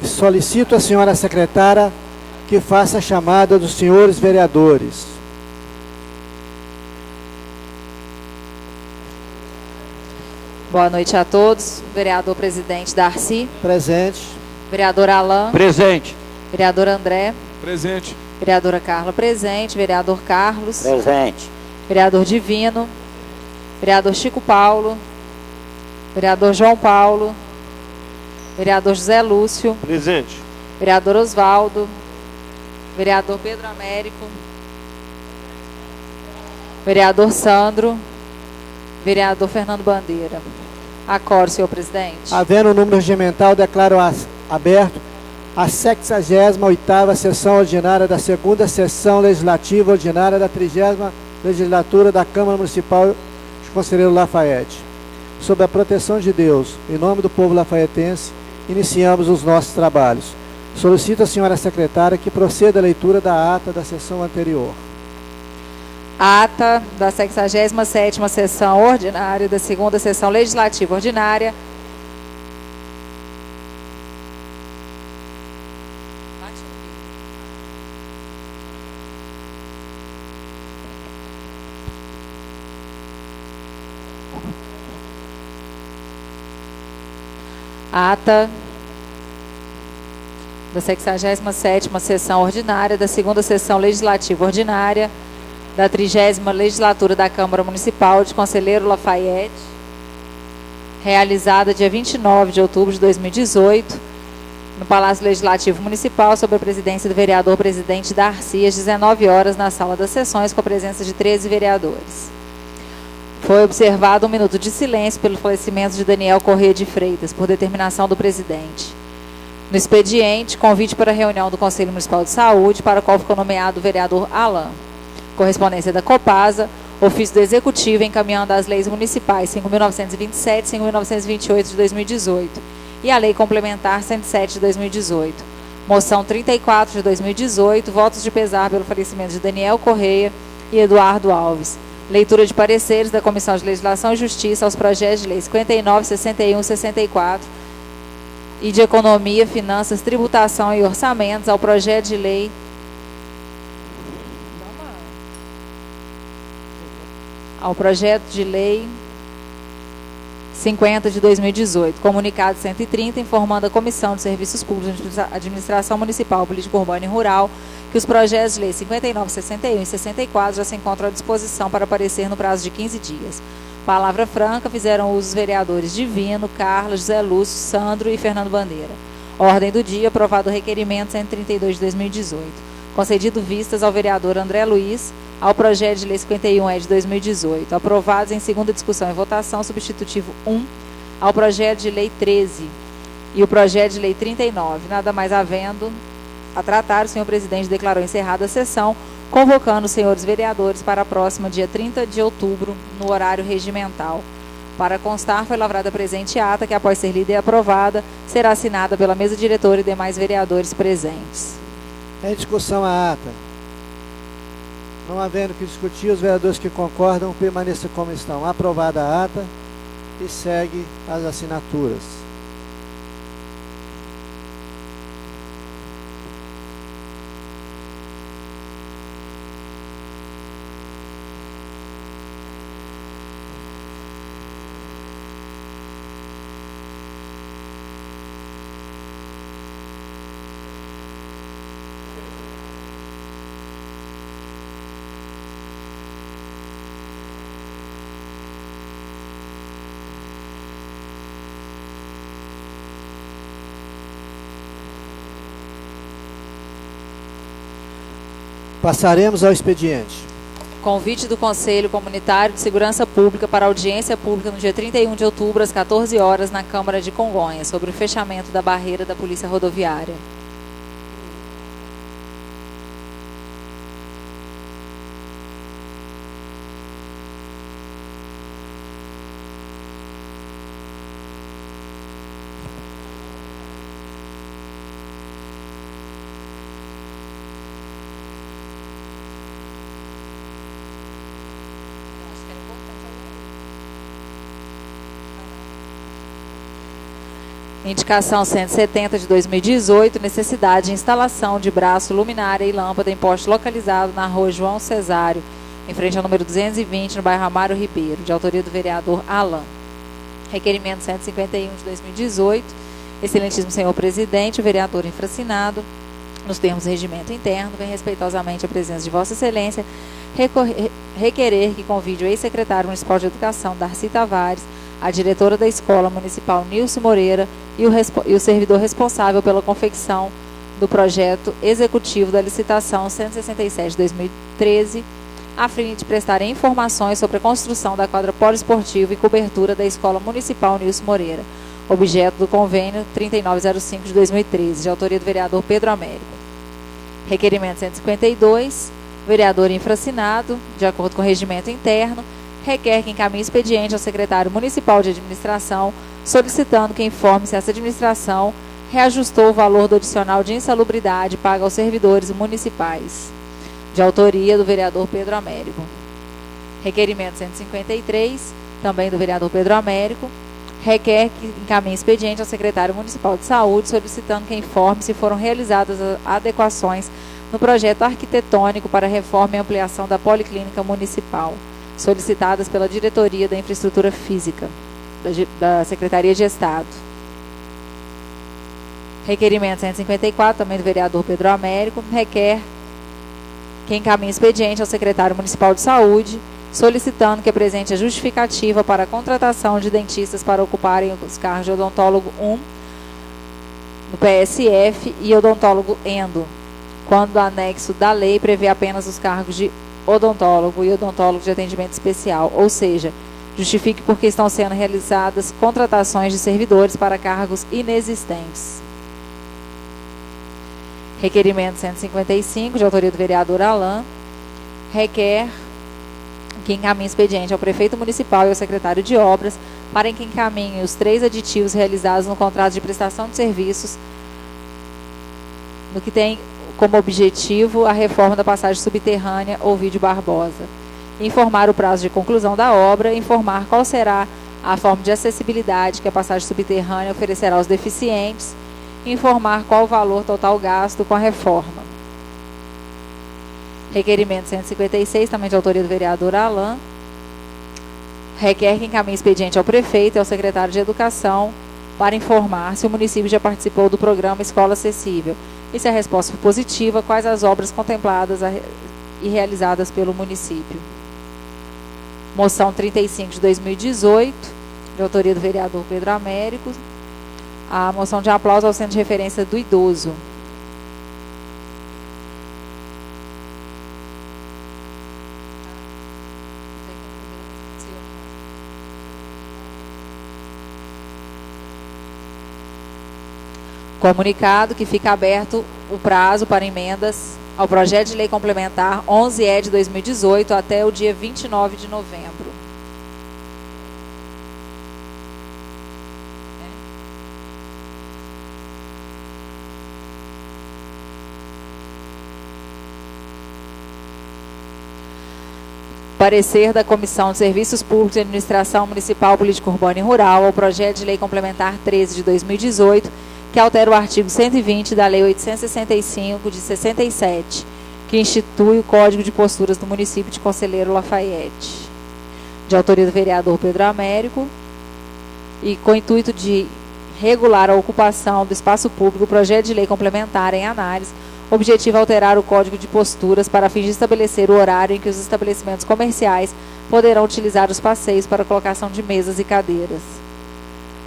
Solicito a senhora secretária que faça a chamada dos senhores vereadores. Boa noite a todos. Vereador presidente Darcy. Presente. Vereador Alain. Presente. Vereador André. Presente. Vereadora Carla presente. Vereador Carlos. Presente. Vereador Divino. Vereador Chico Paulo. Vereador João Paulo. Vereador José Lúcio. Presente. Vereador Osvaldo. Vereador Pedro Américo. Vereador Sandro. Vereador Fernando Bandeira. Acorde, senhor presidente. Havendo o número regimental, declaro aberto a 68ª sessão ordinária da 2ª sessão legislativa ordinária da 30ª legislatura da Câmara Municipal de Conselheiro Lafayette. Sob a proteção de Deus, em nome do povo lafaiense, iniciamos os nossos trabalhos. Solicito à senhora secretária que proceda a leitura da ata da sessão anterior. Ata da 67ª sessão ordinária da 2ª sessão legislativa ordinária. Ata da 67ª sessão ordinária da 2ª sessão legislativa ordinária da 30ª legislatura da Câmara Municipal de Conselheiro Lafayette, realizada dia 29 de outubro de 2018, no Palácio Legislativo Municipal, sob a presidência do vereador presidente Darcy, às 19 horas, na sala das sessões, com a presença de 13 vereadores. Foi observado um minuto de silêncio pelo falecimento de Daniel Corrêa de Freitas, por determinação do presidente. No expediente, convite para a reunião do Conselho Municipal de Saúde, para a qual ficou nomeado o vereador Alain. Correspondência da Copasa, ofício do Executivo encaminhando as leis municipais 5.927 e 5.928 de 2018 e a Lei Complementar 107 de 2018. Moção 34 de 2018, votos de pesar pelo falecimento de Daniel Corrêa e Eduardo Alves. Leitura de pareceres da Comissão de Legislação e Justiça aos projetos de lei 59, 61 e 64 e de Economia, Finanças, Tributação e Orçamentos ao projeto de lei ao projeto de lei 50 de 2018, comunicado 130, informando a Comissão de Serviços Públicos de Administração Municipal, Política Urbana e Rural, que os projetos de lei 59, 61 e 64 já se encontram à disposição para aparecer no prazo de 15 dias. Palavra franca fizeram uso os vereadores Divino, Carlos, José Lúcio, Sandro e Fernando Bandeira. Ordem do dia, aprovado o requerimento 132 de 2018. Concedido vistas ao vereador André Luiz, ao projeto de lei 51E de 2018, aprovados em segunda discussão e votação, substitutivo 1, ao projeto de lei 13 e o projeto de lei 39. Nada mais havendo a tratar, o senhor presidente declarou encerrada a sessão, convocando os senhores vereadores para a próxima dia 30 de outubro, no horário regimental. Para constar, foi lavrada a presente ata, que após ser lida e aprovada, será assinada pela mesa diretora e demais vereadores presentes. Em discussão a ata. Não havendo que discutir, os vereadores que concordam permaneçam como estão. Aprovada a ata e segue as assinaturas. Passaremos ao expediente. Convite do Conselho Comunitário de Segurança Pública para audiência pública no dia 31 de outubro, às 14 horas, na Câmara de Congonhas, sobre o fechamento da barreira da Polícia Rodoviária. Indicação 170 de 2018, necessidade de instalação de braço, luminária e lâmpada em poste localizado na rua João Cesário, em frente ao número 220, no bairro Amaro Ribeiro, de autoria do vereador Alain. Requerimento 151 de 2018, excelentíssimo senhor presidente, o vereador infracinado, nos termos do regimento interno, vem respeitosamente a presença de vossa excelência, requerer que convide o ex-secretário municipal de educação, Darcy Tavares, a diretora da escola municipal, Nilce Moreira, e o servidor responsável pela confecção do projeto executivo da licitação 167 de 2013, a fim de prestarem informações sobre a construção da quadra poliesportiva e cobertura da escola municipal Nilce Moreira, objeto do convênio 3905 de 2013, de autoria do vereador Pedro Américo. Requerimento 152, vereador infracinado, de acordo com o regimento interno, requer que encaminhe expediente ao secretário municipal de administração, solicitando que informe se essa administração reajustou o valor do adicional de insalubridade pago aos servidores municipais, de autoria do vereador Pedro Américo. Requerimento 153, também do vereador Pedro Américo, requer que encaminhe expediente ao secretário municipal de saúde, solicitando que informe se foram realizadas adequações no projeto arquitetônico para reforma e ampliação da Policlínica Municipal, solicitadas pela Diretoria da Infraestrutura Física, da Secretaria de Estado. Requerimento 154, também do vereador Pedro Américo, requer que encaminhe expediente ao secretário municipal de saúde, solicitando que apresente a justificativa para a contratação de dentistas para ocuparem os cargos de odontólogo 1 no PSF e odontólogo endo, quando o anexo da lei prevê apenas os cargos de odontólogo e odontólogo de atendimento especial, ou seja, justifique porque estão sendo realizadas contratações de servidores para cargos inexistentes. Requerimento 155, de autoria do vereador Alain, requer que encaminhe expediente ao prefeito municipal e ao secretário de obras para que encaminhem os 3 aditivos realizados no contrato de prestação de serviços, no que tem como objetivo a reforma da passagem subterrânea Ovídio Barbosa. Informar o prazo de conclusão da obra, informar qual será a forma de acessibilidade que a passagem subterrânea oferecerá aos deficientes, informar qual o valor total gasto com a reforma. Requerimento 156, também de autoria do vereador Alain, requer que encaminhe expediente ao prefeito e ao secretário de Educação para informar se o município já participou do programa Escola Acessível e, se a resposta for positiva, quais as obras contempladas e realizadas pelo município. Moção 35 de 2018, de autoria do vereador Pedro Américo, a moção de aplauso ao Centro de Referência do Idoso. Comunicado que fica aberto o prazo para emendas ao projeto de lei complementar 11E de 2018 até o dia 29 de novembro. Parecer da Comissão de Serviços Públicos e Administração Municipal, Política Urbana e Rural ao projeto de lei complementar 13 de 2018, que altera o artigo 120 da Lei 865 de 67, que institui o Código de Posturas do município de Conselheiro Lafayette, de autoria do vereador Pedro Américo, e com o intuito de regular a ocupação do espaço público, o projeto de lei complementar em análise, objetivo alterar o Código de Posturas para fim de estabelecer o horário em que os estabelecimentos comerciais poderão utilizar os passeios para a colocação de mesas e cadeiras,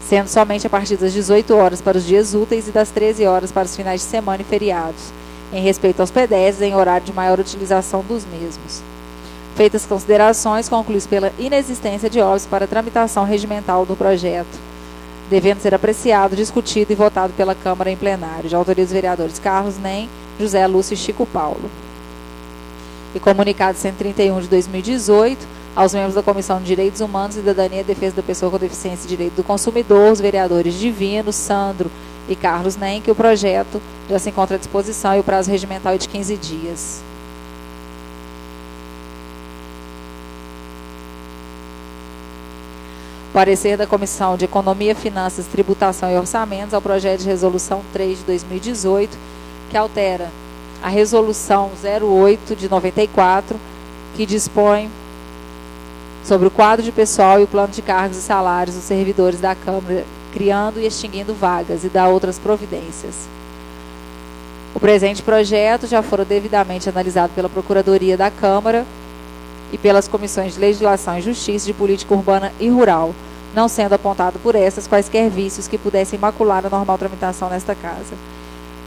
sendo somente a partir das 18 horas para os dias úteis e das 13 horas para os finais de semana e feriados, em respeito aos pedestres em horário de maior utilização dos mesmos. Feitas considerações, conclui-se pela inexistência de óbitos para a tramitação regimental do projeto, devendo ser apreciado, discutido e votado pela Câmara em plenário, de autoria dos vereadores Carlos Nem, José Lúcio e Chico Paulo. E comunicado 131 de 2018, aos membros da Comissão de Direitos Humanos, Cidadania e Defesa da Pessoa com Deficiência e Direito do Consumidor, os vereadores Divino, Sandro e Carlos Nem, que o projeto já se encontra à disposição e o prazo regimental é de 15 dias. Parecer da Comissão de Economia, Finanças, Tributação e Orçamentos ao projeto de resolução 3 de 2018, que altera a resolução 08 de 94, que dispõe sobre o quadro de pessoal e o plano de cargos e salários dos servidores da Câmara, criando e extinguindo vagas e dá outras providências. O presente projeto já fora devidamente analisado pela Procuradoria da Câmara e pelas Comissões de Legislação e Justiça, de Política Urbana e Rural, não sendo apontado por essas quaisquer vícios que pudessem macular a normal tramitação nesta Casa.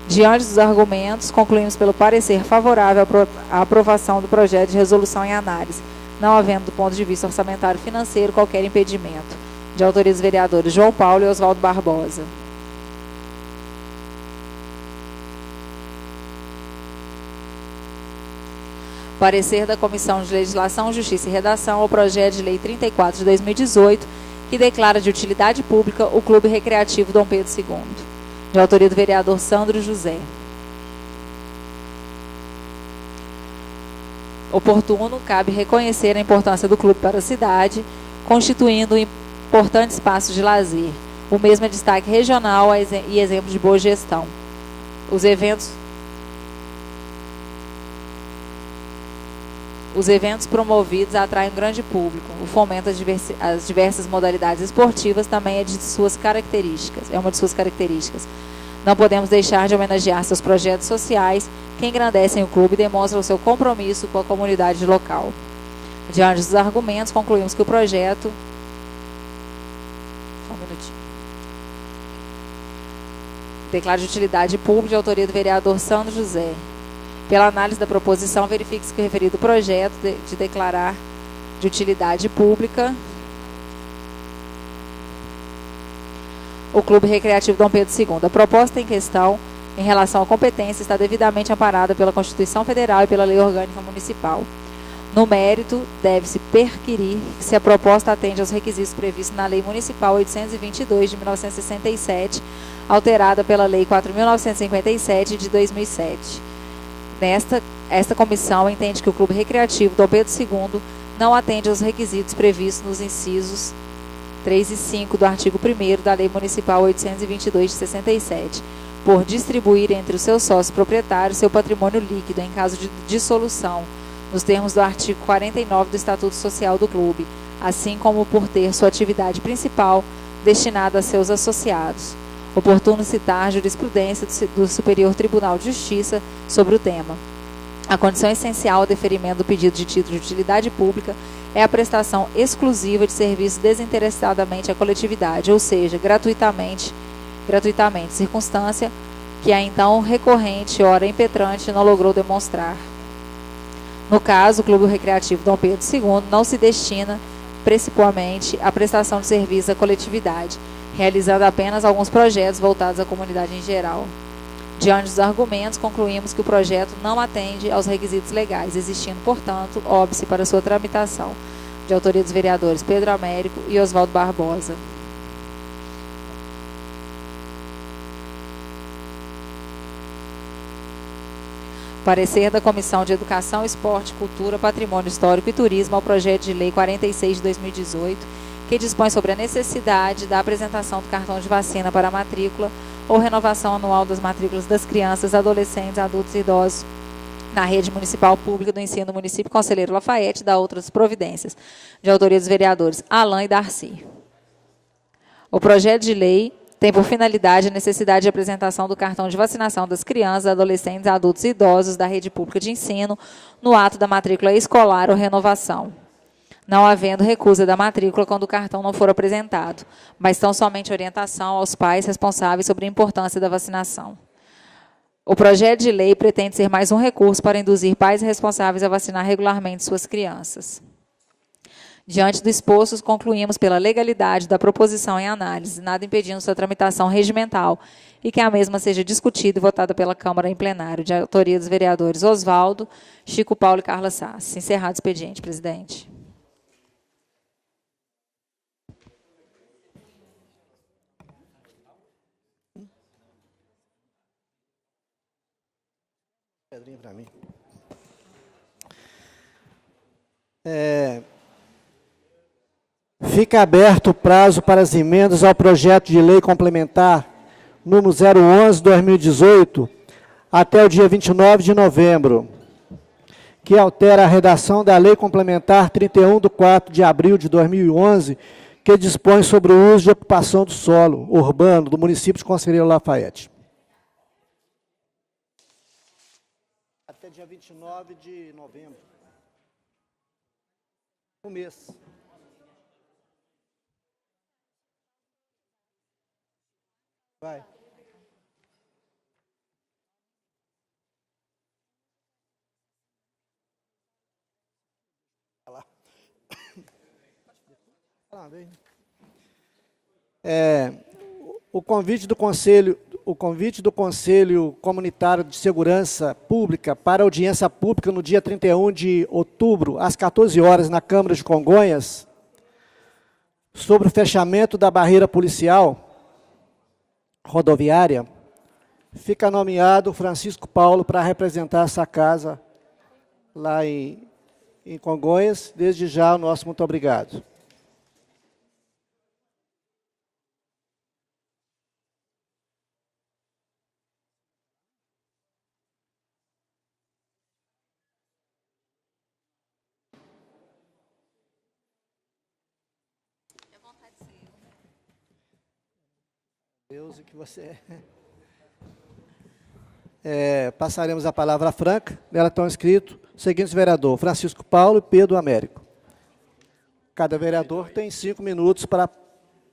Diante dos argumentos, concluímos pelo parecer favorável à aprovação do projeto de resolução em análise, não havendo, do ponto de vista orçamentário e financeiro, qualquer impedimento. De autoria dos vereadores João Paulo e Oswaldo Barbosa. Parecer da Comissão de Legislação, Justiça e Redação ao projeto de lei 34 de 2018, que declara de utilidade pública o Clube Recreativo Dom Pedro II. De autoria do vereador Sandro José. Oportuno, cabe reconhecer a importância do clube para a cidade, constituindo um importante espaço de lazer. O mesmo é destaque regional e exemplo de boa gestão. Os eventos promovidos atraem um grande público. O fomento às diversas modalidades esportivas também é uma de suas características. Não podemos deixar de homenagear seus projetos sociais, que engrandecem o clube e demonstram o seu compromisso com a comunidade local. Diante dos argumentos, concluímos que o projeto... Só um minutinho. Declara de utilidade pública, de autoria do vereador Sandro José. Pela análise da proposição, verifique-se que o referido projeto de declarar de utilidade pública o Clube Recreativo Dom Pedro II. A proposta em questão, em relação à competência, está devidamente amparada pela Constituição Federal e pela Lei Orgânica Municipal. No mérito, deve-se perquirir se a proposta atende aos requisitos previstos na Lei Municipal 822 de 1967, alterada pela Lei 4.957 de 2007. Esta comissão entende que o Clube Recreativo Dom Pedro II não atende aos requisitos previstos nos incisos 3 e 5 do artigo 1º da Lei Municipal 822 de 67, por distribuir entre os seus sócios proprietários seu patrimônio líquido em caso de dissolução, nos termos do artigo 49 do Estatuto Social do Clube, assim como por ter sua atividade principal destinada a seus associados. Oportuno citar a jurisprudência do Superior Tribunal de Justiça sobre o tema. A condição essencial ao deferimento do pedido de título de utilidade pública é a prestação exclusiva de serviço desinteressadamente à coletividade, ou seja, gratuitamente, circunstância que a então recorrente, ora impetrante, não logrou demonstrar. No caso, o Clube Recreativo Dom Pedro II não se destina principalmente à prestação de serviço à coletividade, realizando apenas alguns projetos voltados à comunidade em geral. Diante dos argumentos, concluímos que o projeto não atende aos requisitos legais, existindo, portanto, óbice para sua tramitação. De autoria dos vereadores Pedro Américo e Oswaldo Barbosa. Parecer da Comissão de Educação, Esporte, Cultura, Patrimônio Histórico e Turismo ao projeto de lei 46 de 2018, que dispõe sobre a necessidade da apresentação do cartão de vacina para a matrícula ou renovação anual das matrículas das crianças, adolescentes, adultos e idosos na rede municipal pública do ensino do município Conselheiro Lafayette, da outras providências. De autoria dos vereadores Alain e Darcy. O projeto de lei tem por finalidade a necessidade de apresentação do cartão de vacinação das crianças, adolescentes, adultos e idosos da rede pública de ensino no ato da matrícula escolar ou renovação, não havendo recusa da matrícula quando o cartão não for apresentado, mas tão somente orientação aos pais responsáveis sobre a importância da vacinação. O projeto de lei pretende ser mais um recurso para induzir pais responsáveis a vacinar regularmente suas crianças. Diante do exposto, concluímos pela legalidade da proposição em análise, nada impedindo sua tramitação regimental, e que a mesma seja discutida e votada pela Câmara em plenário, de autoria dos vereadores Oswaldo, Chico Paulo e Carla Sassi. Encerrado o expediente, presidente. Pedrinho para mim. Fica aberto o prazo para as emendas ao projeto de lei complementar número 011/2018 até o dia 29 de novembro, que altera a redação da Lei Complementar 31/4 de 2011, que dispõe sobre o uso de ocupação do solo urbano do município de Conselheiro Lafayette. Até dia 29 de novembro. Um mês. Vai. O convite do Conselho Comunitário de Segurança Pública para audiência pública no dia 31 de outubro, às 14 horas, na Câmara de Congonhas, sobre o fechamento da barreira policial rodoviária, fica nomeado Francisco Paulo para representar essa casa lá em Congonhas. Desde já, o nosso muito obrigado. Deus, o que você passaremos a palavra franca. Nela estão inscritos os seguintes vereadores: Francisco Paulo e Pedro Américo. Cada vereador tem 5 minutos para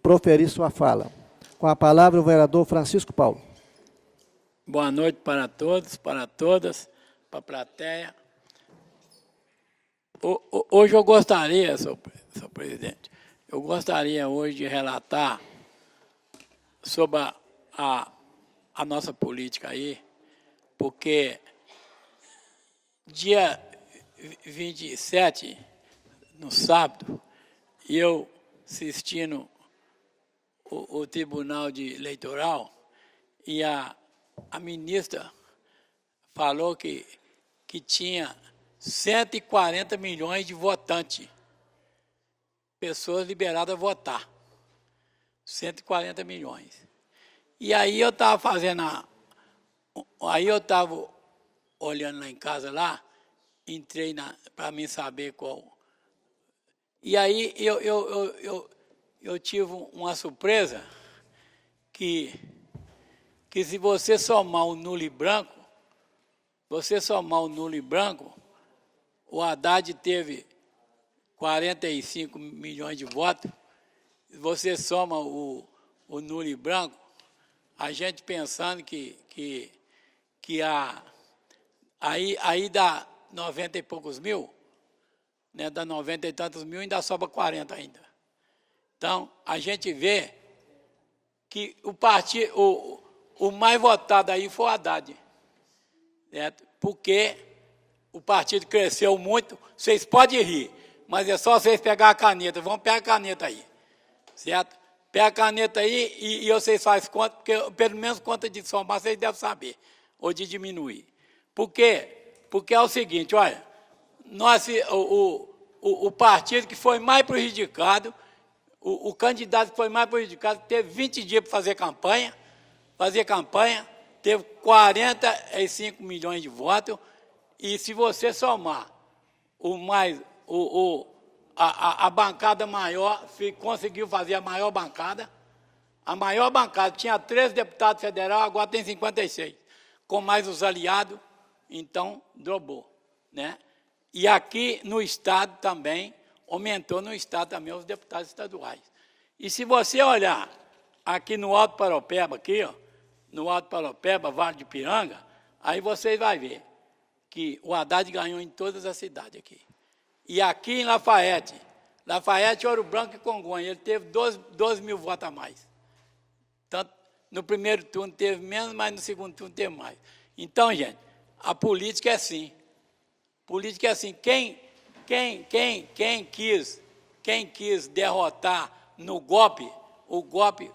proferir sua fala. Com a palavra, o vereador Francisco Paulo. Boa noite para todos, para todas, para a plateia. Hoje eu gostaria, senhor presidente, eu gostaria hoje de relatar sobre a nossa política aí, porque dia 27, no sábado, eu assistindo o Tribunal Eleitoral e a ministra falou que tinha 140 milhões de votantes, pessoas liberadas a votar. 140 milhões. E aí eu estava fazendo aí eu estava olhando lá em casa, lá, entrei para mim saber qual. E aí eu tive uma surpresa que se você somar o nulo e branco, o Haddad teve 45 milhões de votos. Você soma o nulo e branco, a gente pensando que aí dá 90 e poucos mil, né, dá 90 e tantos mil, ainda sobra 40 ainda. Então, a gente vê que o mais votado aí foi o Haddad, certo? Porque o partido cresceu muito. Vocês podem rir, mas é só vocês pegar a caneta. Vamos pegar a caneta aí. Certo? Pega a caneta aí e vocês fazem conta, porque pelo menos conta de somar vocês devem saber, ou de diminuir. Por quê? Porque é o seguinte, olha, o partido que foi mais prejudicado, o candidato que foi mais prejudicado, teve 20 dias para fazer campanha, teve 45 milhões de votos, e se você somar a bancada maior, conseguiu fazer a maior bancada. A maior bancada tinha 13 deputados federais, agora tem 56. Com mais os aliados, então dobrou, né? E aqui no Estado também, aumentou no Estado também os deputados estaduais. E se você olhar aqui no Alto Paropeba, no Alto Paropeba, Vale de Piranga, aí você vai ver que o Haddad ganhou em todas as cidades aqui. E aqui em Lafayette, Ouro Branco e Congonhas, ele teve 12 mil votos a mais. Tanto no primeiro turno teve menos, mas no segundo turno teve mais. Então, gente, a política é assim. Política é assim. Quem quis derrotar no golpe, o golpe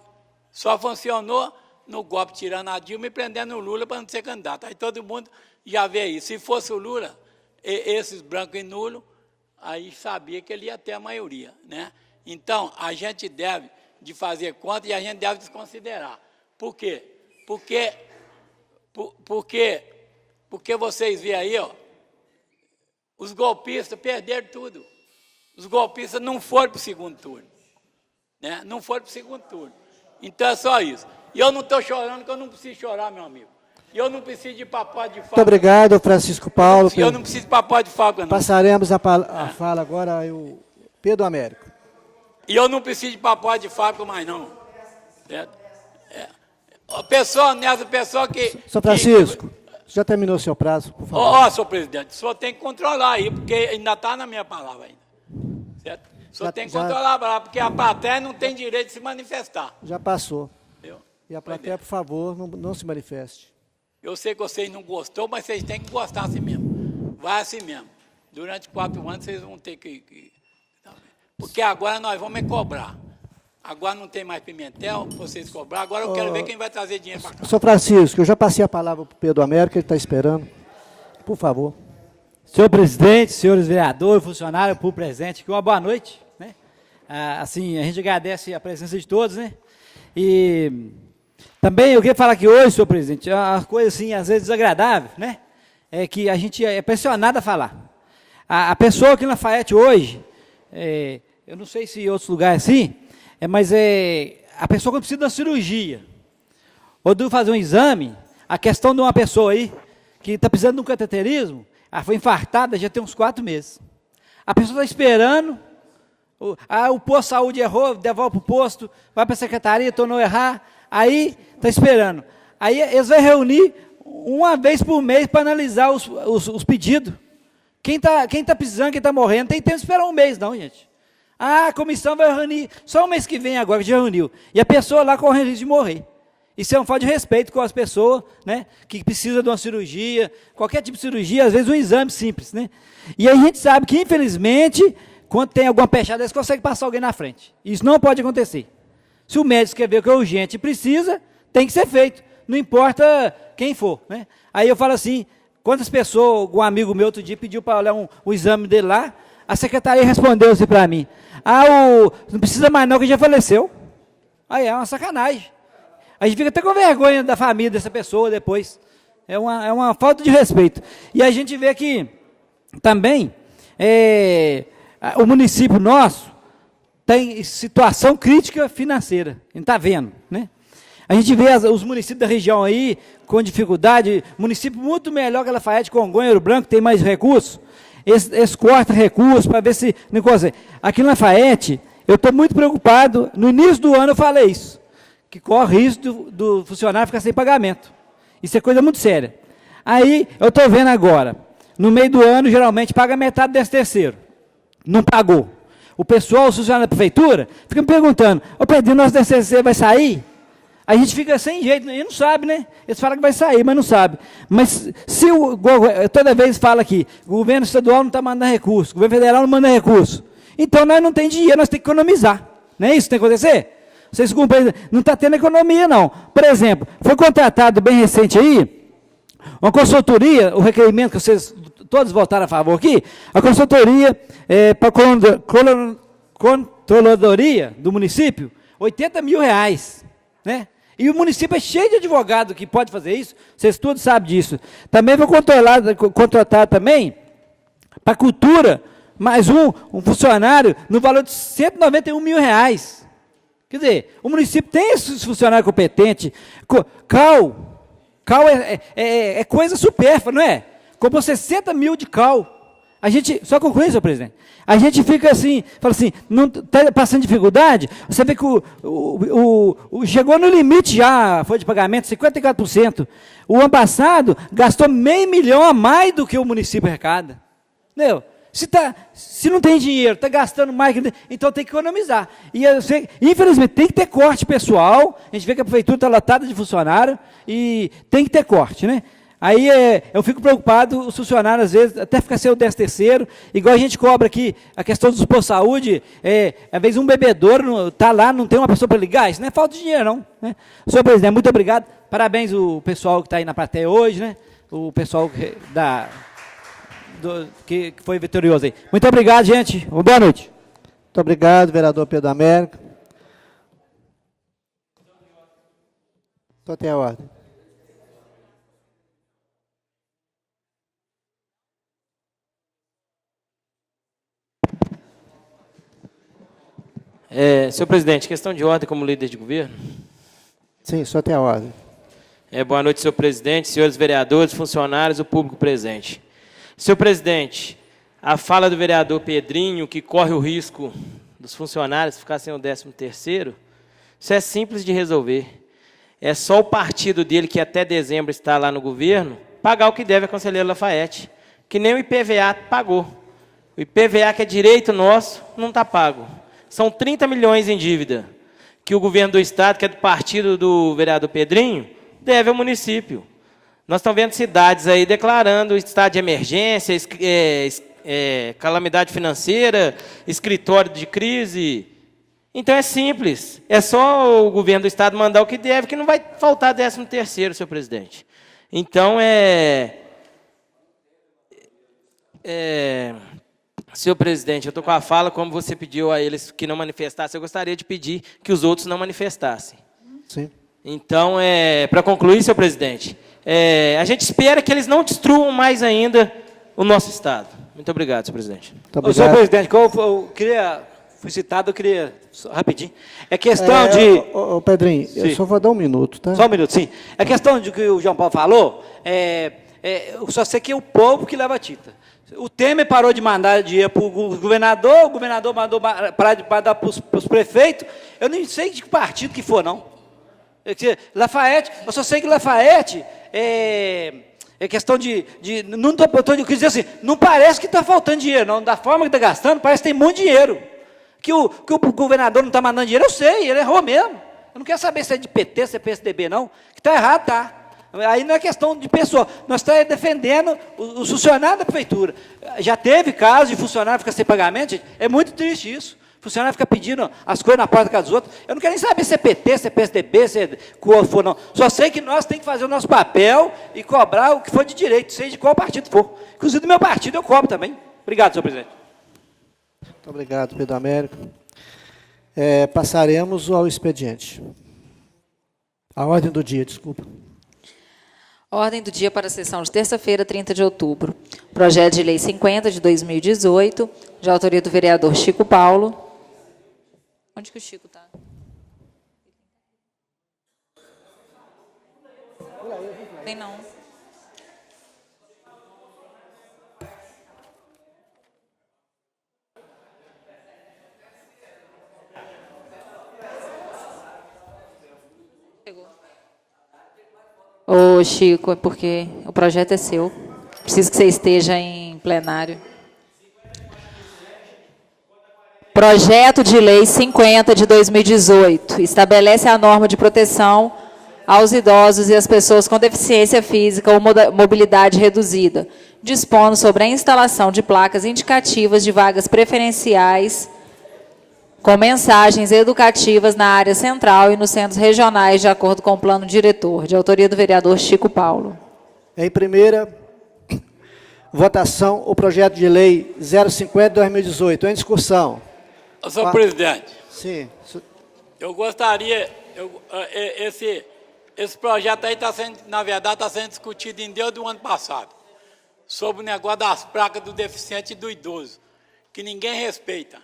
só funcionou no golpe, tirando a Dilma e prendendo o Lula para não ser candidato. Aí todo mundo já vê isso. Se fosse o Lula, esses brancos e nulos, aí sabia que ele ia ter a maioria, né? Então, a gente deve de fazer conta e a gente deve desconsiderar. Por quê? Porque vocês veem aí, ó, os golpistas perderam tudo. Os golpistas não foram para o segundo turno. Né? Não foram para o segundo turno. Então é só isso. E eu não estou chorando, porque eu não preciso chorar, meu amigo. E eu não preciso de papai de fábrica. Muito obrigado, Francisco Paulo. Eu não preciso de papai de fábrica, não. Passaremos a fala agora ao Pedro Américo. E eu não preciso de papai de fábrica mais, não. Certo? A pessoa honesta, a pessoa que... Senhor Francisco, já terminou o seu prazo, por favor. Ó, senhor presidente, o senhor tem que controlar aí, porque ainda está na minha palavra ainda. Certo? O senhor tem que controlar a palavra, porque a plateia não tem direito de se manifestar. Já passou. Entendeu? E a plateia, por favor, não se manifeste. Eu sei que vocês não gostou, mas vocês têm que gostar assim mesmo. Vai assim mesmo. Durante 4 anos vocês vão ter que... Porque agora nós vamos cobrar. Agora não tem mais Pimentel, vocês cobrar. Agora eu quero ver quem vai trazer dinheiro para cá. Senhor Francisco, eu já passei a palavra para o Pedro Américo, ele está esperando. Por favor. Senhor presidente, senhores vereadores, funcionários, por presente, uma boa noite. Né? Assim, a gente agradece a presença de todos, né? E também eu queria falar aqui hoje, senhor presidente, uma coisa assim, às vezes desagradável, né? É que a gente é pressionado a falar. A pessoa aqui na Lafayette hoje, eu não sei se em outros lugares assim, mas a pessoa quando precisa de uma cirurgia, ou de fazer um exame, a questão de uma pessoa aí, que está precisando de um cateterismo, ela foi infartada já tem uns 4 meses. A pessoa está esperando, o posto de saúde errou, devolve para o posto, vai para a secretaria, tornou a errar, aí está esperando. Aí eles vão reunir uma vez por mês para analisar os pedidos. Quem está precisando, quem está morrendo, tem tempo de esperar um mês, não, gente. A comissão vai reunir, só o mês que vem agora, que já reuniu. E a pessoa lá correndo risco de morrer. Isso é uma falta de respeito com as pessoas, né, que precisam de uma cirurgia, qualquer tipo de cirurgia, às vezes um exame simples. Né? E aí a gente sabe que, infelizmente, quando tem alguma pechada, eles conseguem passar alguém na frente. Isso não pode acontecer. Se o médico quer ver que é urgente e precisa, tem que ser feito. Não importa quem for. Né? Aí eu falo assim, quantas pessoas, um amigo meu outro dia pediu para olhar o exame dele lá, a secretaria respondeu assim para mim, não precisa mais não, que já faleceu. Aí é uma sacanagem. A gente fica até com vergonha da família dessa pessoa depois. É uma falta de respeito. E a gente vê que também o município nosso tem situação crítica financeira. A gente está vendo, né? A gente vê os municípios da região aí com dificuldade, município muito melhor que a Lafayette, Congonha, Ouro Branco, tem mais recursos. Eles cortam recursos para ver se não consegue. Aqui na Lafayette, eu estou muito preocupado. No início do ano eu falei isso, que corre risco do funcionário ficar sem pagamento. Isso é coisa muito séria. Aí, eu estou vendo agora, no meio do ano, geralmente, paga metade desse terceiro. Não pagou. O pessoal, os funcionários da prefeitura, fica me perguntando, Pedro, nosso DCC vai sair? A gente fica sem jeito, e não sabe, né? Eles falam que vai sair, mas não sabe. Mas, se toda vez fala aqui, o governo estadual não está mandando recurso, o governo federal não manda recurso. Então, nós não temos dinheiro, nós temos que economizar. Não é isso que tem que acontecer? Vocês não está tendo economia, não. Por exemplo, foi contratado bem recente aí, uma consultoria, o requerimento que vocês todos votaram a favor aqui, a consultoria para a controladoria do município, R$80 mil. Né? E o município é cheio de advogado que pode fazer isso, vocês todos sabem disso. Também foi contratado também para a cultura, mais um funcionário no valor de R$191 mil. Quer dizer, o município tem esses funcionários competentes. CAL é coisa supérflua, não é? Comprou 60 mil de CAL. A gente, só concluir, senhor presidente, a gente fica assim, fala assim, não está passando dificuldade, você vê que chegou no limite já, foi de pagamento, 54%. O ano passado gastou R$500 mil a mais do que o município arrecada. Entendeu? Se não tem dinheiro, está gastando mais, então tem que economizar. E infelizmente tem que ter corte pessoal, a gente vê que a prefeitura está lotada de funcionário e tem que ter corte, né? Aí eu fico preocupado, os funcionários às vezes até fica sem o 13º, igual a gente cobra aqui, a questão dos postos de saúde, às vezes um bebedouro está lá, não tem uma pessoa para ligar, isso não é falta de dinheiro não. Né? Senhor presidente, muito obrigado, parabéns o pessoal que está aí na plateia hoje, né? O pessoal que foi vitorioso aí. Muito obrigado, gente. Boa noite. Muito obrigado, vereador Pedro Américo. Só tem a ordem. Senhor presidente, questão de ordem como líder de governo. Sim, só tem a ordem. Boa noite, senhor presidente, senhores vereadores, funcionários, o público presente. Senhor presidente, a fala do vereador Pedrinho, que corre o risco dos funcionários ficar sem o 13º, isso é simples de resolver. É só o partido dele, que até dezembro está lá no governo, pagar o que deve a conselheira Lafayette, que nem o IPVA pagou. O IPVA, que é direito nosso, não está pago. São 30 milhões em dívida, que o governo do estado, que é do partido do vereador Pedrinho, deve ao município. Nós estamos vendo cidades aí declarando estado de emergência, calamidade financeira, escritório de crise. Então é simples, é só o governo do estado mandar o que deve, que não vai faltar 13º, senhor presidente. Então senhor presidente, eu estou com a fala, como você pediu a eles que não manifestassem, eu gostaria de pedir que os outros não manifestassem. Sim. Então, para concluir, senhor presidente, a gente espera que eles não destruam mais ainda o nosso Estado. Muito obrigado, senhor presidente. Muito obrigado. Senhor presidente, eu queria, fui citado, eu queria, rapidinho, é questão de... Pedrinho, Sim. eu só vou dar um minuto, tá? Só um minuto, sim. É questão de que o João Paulo falou, eu só sei que é o povo que leva a tinta. O Temer parou de mandar dinheiro para o governador mandou parar de mandar para os prefeitos. Eu nem sei de que partido que for, não. Lafayette, eu só sei que Lafayette é questão de não eu quis dizer assim, não parece que está faltando dinheiro, não. Da forma que está gastando, parece que tem muito dinheiro. Que o governador não está mandando dinheiro, eu sei, ele errou mesmo. Eu não quero saber se é de PT, se é PSDB, não. Que está errado, tá. Aí não é questão de pessoa, nós estamos defendendo os funcionários da prefeitura. Já teve caso de funcionário ficar sem pagamento, gente, é muito triste isso. O funcionário fica pedindo as coisas na porta da casa dos outros. Eu não quero nem saber se é PT, se é PSDB, se é qual for, não. Só sei que nós temos que fazer o nosso papel e cobrar o que for de direito, seja de qual partido for. Inclusive do meu partido eu cobro também. Obrigado, senhor presidente. Muito obrigado, Pedro Américo. Passaremos ao expediente. A ordem do dia, desculpa. Ordem do dia para a sessão de terça-feira, 30 de outubro. Projeto de Lei 50, de 2018, de autoria do vereador Chico Paulo. Onde que o Chico está? Tem não. Ô, Chico, é porque o projeto é seu. Preciso que você esteja em plenário. Projeto de Lei 50 de 2018 estabelece a norma de proteção aos idosos e às pessoas com deficiência física ou mobilidade reduzida, dispondo sobre a instalação de placas indicativas de vagas preferenciais com mensagens educativas na área central e nos centros regionais, de acordo com o plano diretor, de autoria do vereador Chico Paulo. Em primeira votação, o projeto de lei 050 de 2018. Em discussão. Senhor presidente. Sim. Eu gostaria, esse projeto aí está sendo, na verdade, está sendo discutido desde o ano passado, sobre o negócio das placas do deficiente e do idoso, que ninguém respeita.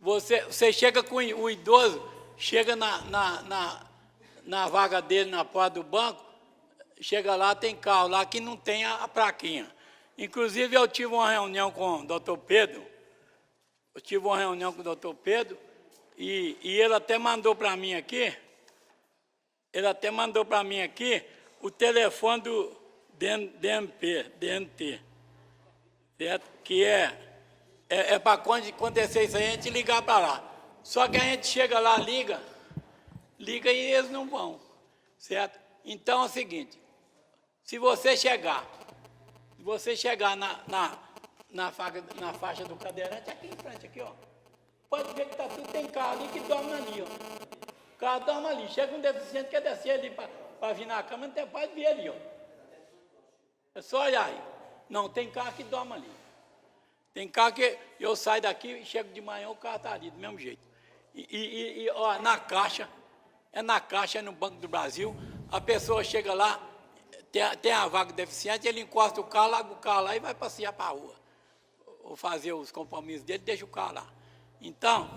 Você chega com o idoso, chega na vaga dele, na porta do banco, chega lá, tem carro lá que não tem a plaquinha. Inclusive, eu tive uma reunião com o doutor Pedro, e ele até mandou para mim aqui, o telefone do DNT, certo? Que é para quando acontecer isso aí, a gente ligar para lá. Só que a gente chega lá, liga e eles não vão, certo? Então é o seguinte, se você chegar na faixa do cadeirante, aqui em frente, aqui, ó, pode ver que tem carro ali que dorme ali, ó. O carro dorme ali, chega um deficiente que quer descer ali para vir na cama, não pode vir ali, ó. É só olhar aí. Não, tem carro que dorme ali. Tem carro que eu saio daqui e chego de manhã, o carro está ali, do mesmo jeito. Ó, na caixa, é no Banco do Brasil, a pessoa chega lá, tem a vaga deficiente, ele encosta o carro, larga o carro lá e vai passear para a rua. Ou fazer os compromissos dele, deixa o carro lá. Então,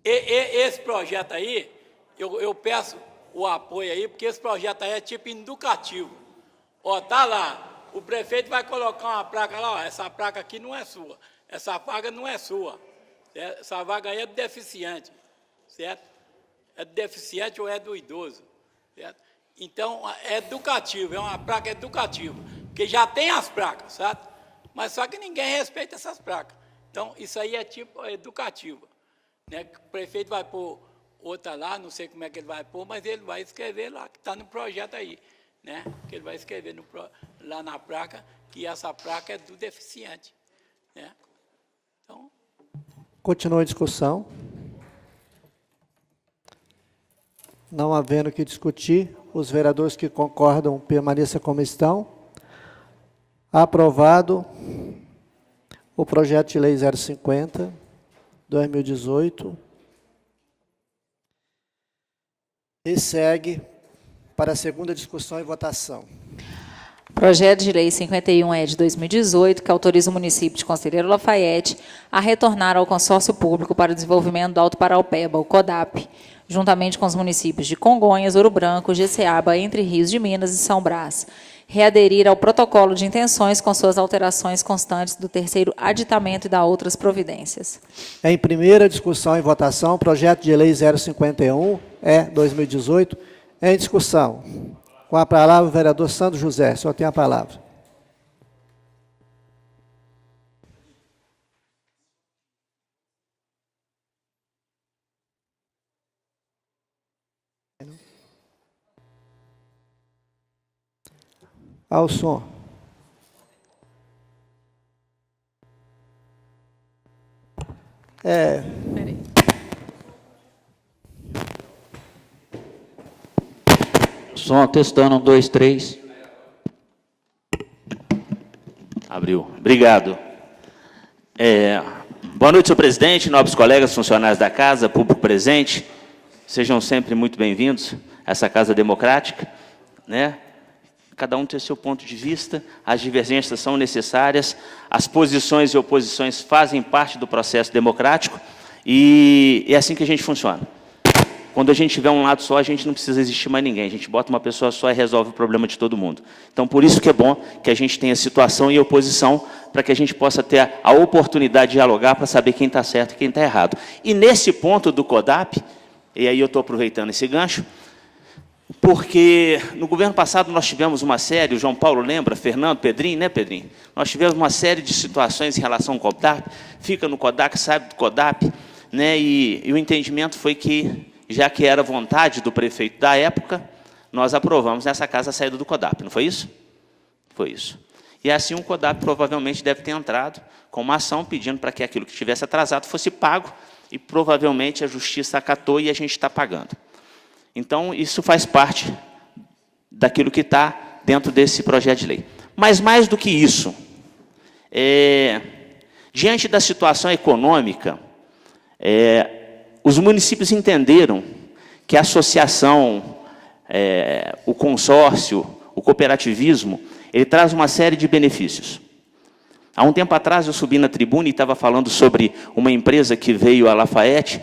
esse projeto aí, eu peço o apoio aí, porque esse projeto aí é tipo educativo. Ó, tá lá. O prefeito vai colocar uma placa lá, ó, essa placa aqui não é sua, essa vaga não é sua, certo? Essa vaga aí é do deficiente, certo? É do deficiente ou é do idoso, certo? Então, é educativo, é uma placa educativa, porque já tem as placas, certo? Mas só que ninguém respeita essas placas. Então, isso aí é tipo educativo, né? O prefeito vai pôr outra lá, não sei como é que ele vai pôr, mas ele vai escrever lá, que está no projeto aí. Né? Que ele vai escrever lá na placa que essa placa é do deficiente. Né? Então... Continua a discussão. Não havendo que discutir, os vereadores que concordam permaneçam como estão. Aprovado o projeto de lei 050, 2018. E segue para a segunda discussão e votação. Projeto de Lei 51E de 2018, que autoriza o município de Conselheiro Lafayette a retornar ao consórcio público para o desenvolvimento do Alto Paraupeba, o CODAP, juntamente com os municípios de Congonhas, Ouro Branco, Jeceaba, Entre Rios de Minas e São Brás, readerir ao protocolo de intenções com suas alterações constantes do terceiro aditamento e da outras providências. Em primeira discussão e votação, projeto de lei 051, 2018, em discussão. Com a palavra o vereador Sandro José. O senhor tem a palavra. Ao som. Som, testando, 1, 2, 3. Abriu. Obrigado. Boa noite, senhor presidente, nobres colegas, funcionários da casa, público presente. Sejam sempre muito bem-vindos a essa casa democrática, né? Cada um tem seu ponto de vista, as divergências são necessárias, as posições e oposições fazem parte do processo democrático e é assim que a gente funciona. Quando a gente tiver um lado só, a gente não precisa existir mais ninguém. A gente bota uma pessoa só e resolve o problema de todo mundo. Então, por isso que é bom que a gente tenha situação e oposição, para que a gente possa ter a oportunidade de dialogar para saber quem está certo e quem está errado. E nesse ponto do CODAP, e aí eu estou aproveitando esse gancho, porque no governo passado nós tivemos uma série, o João Paulo lembra, Fernando, Pedrinho, né, Pedrinho? Nós tivemos uma série de situações em relação ao CODAP, fica no CODAP, sabe do CODAP, né? E o entendimento foi que, já que era vontade do prefeito da época, nós aprovamos nessa casa a saída do CODAP, não foi isso? Foi isso. E assim o CODAP provavelmente deve ter entrado com uma ação pedindo para que aquilo que tivesse atrasado fosse pago, e provavelmente a justiça acatou e a gente está pagando. Então, isso faz parte daquilo que está dentro desse projeto de lei. Mas, mais do que isso, diante da situação econômica, os municípios entenderam que a associação, o consórcio, o cooperativismo, ele traz uma série de benefícios. Há um tempo atrás, eu subi na tribuna e estava falando sobre uma empresa que veio a Lafayette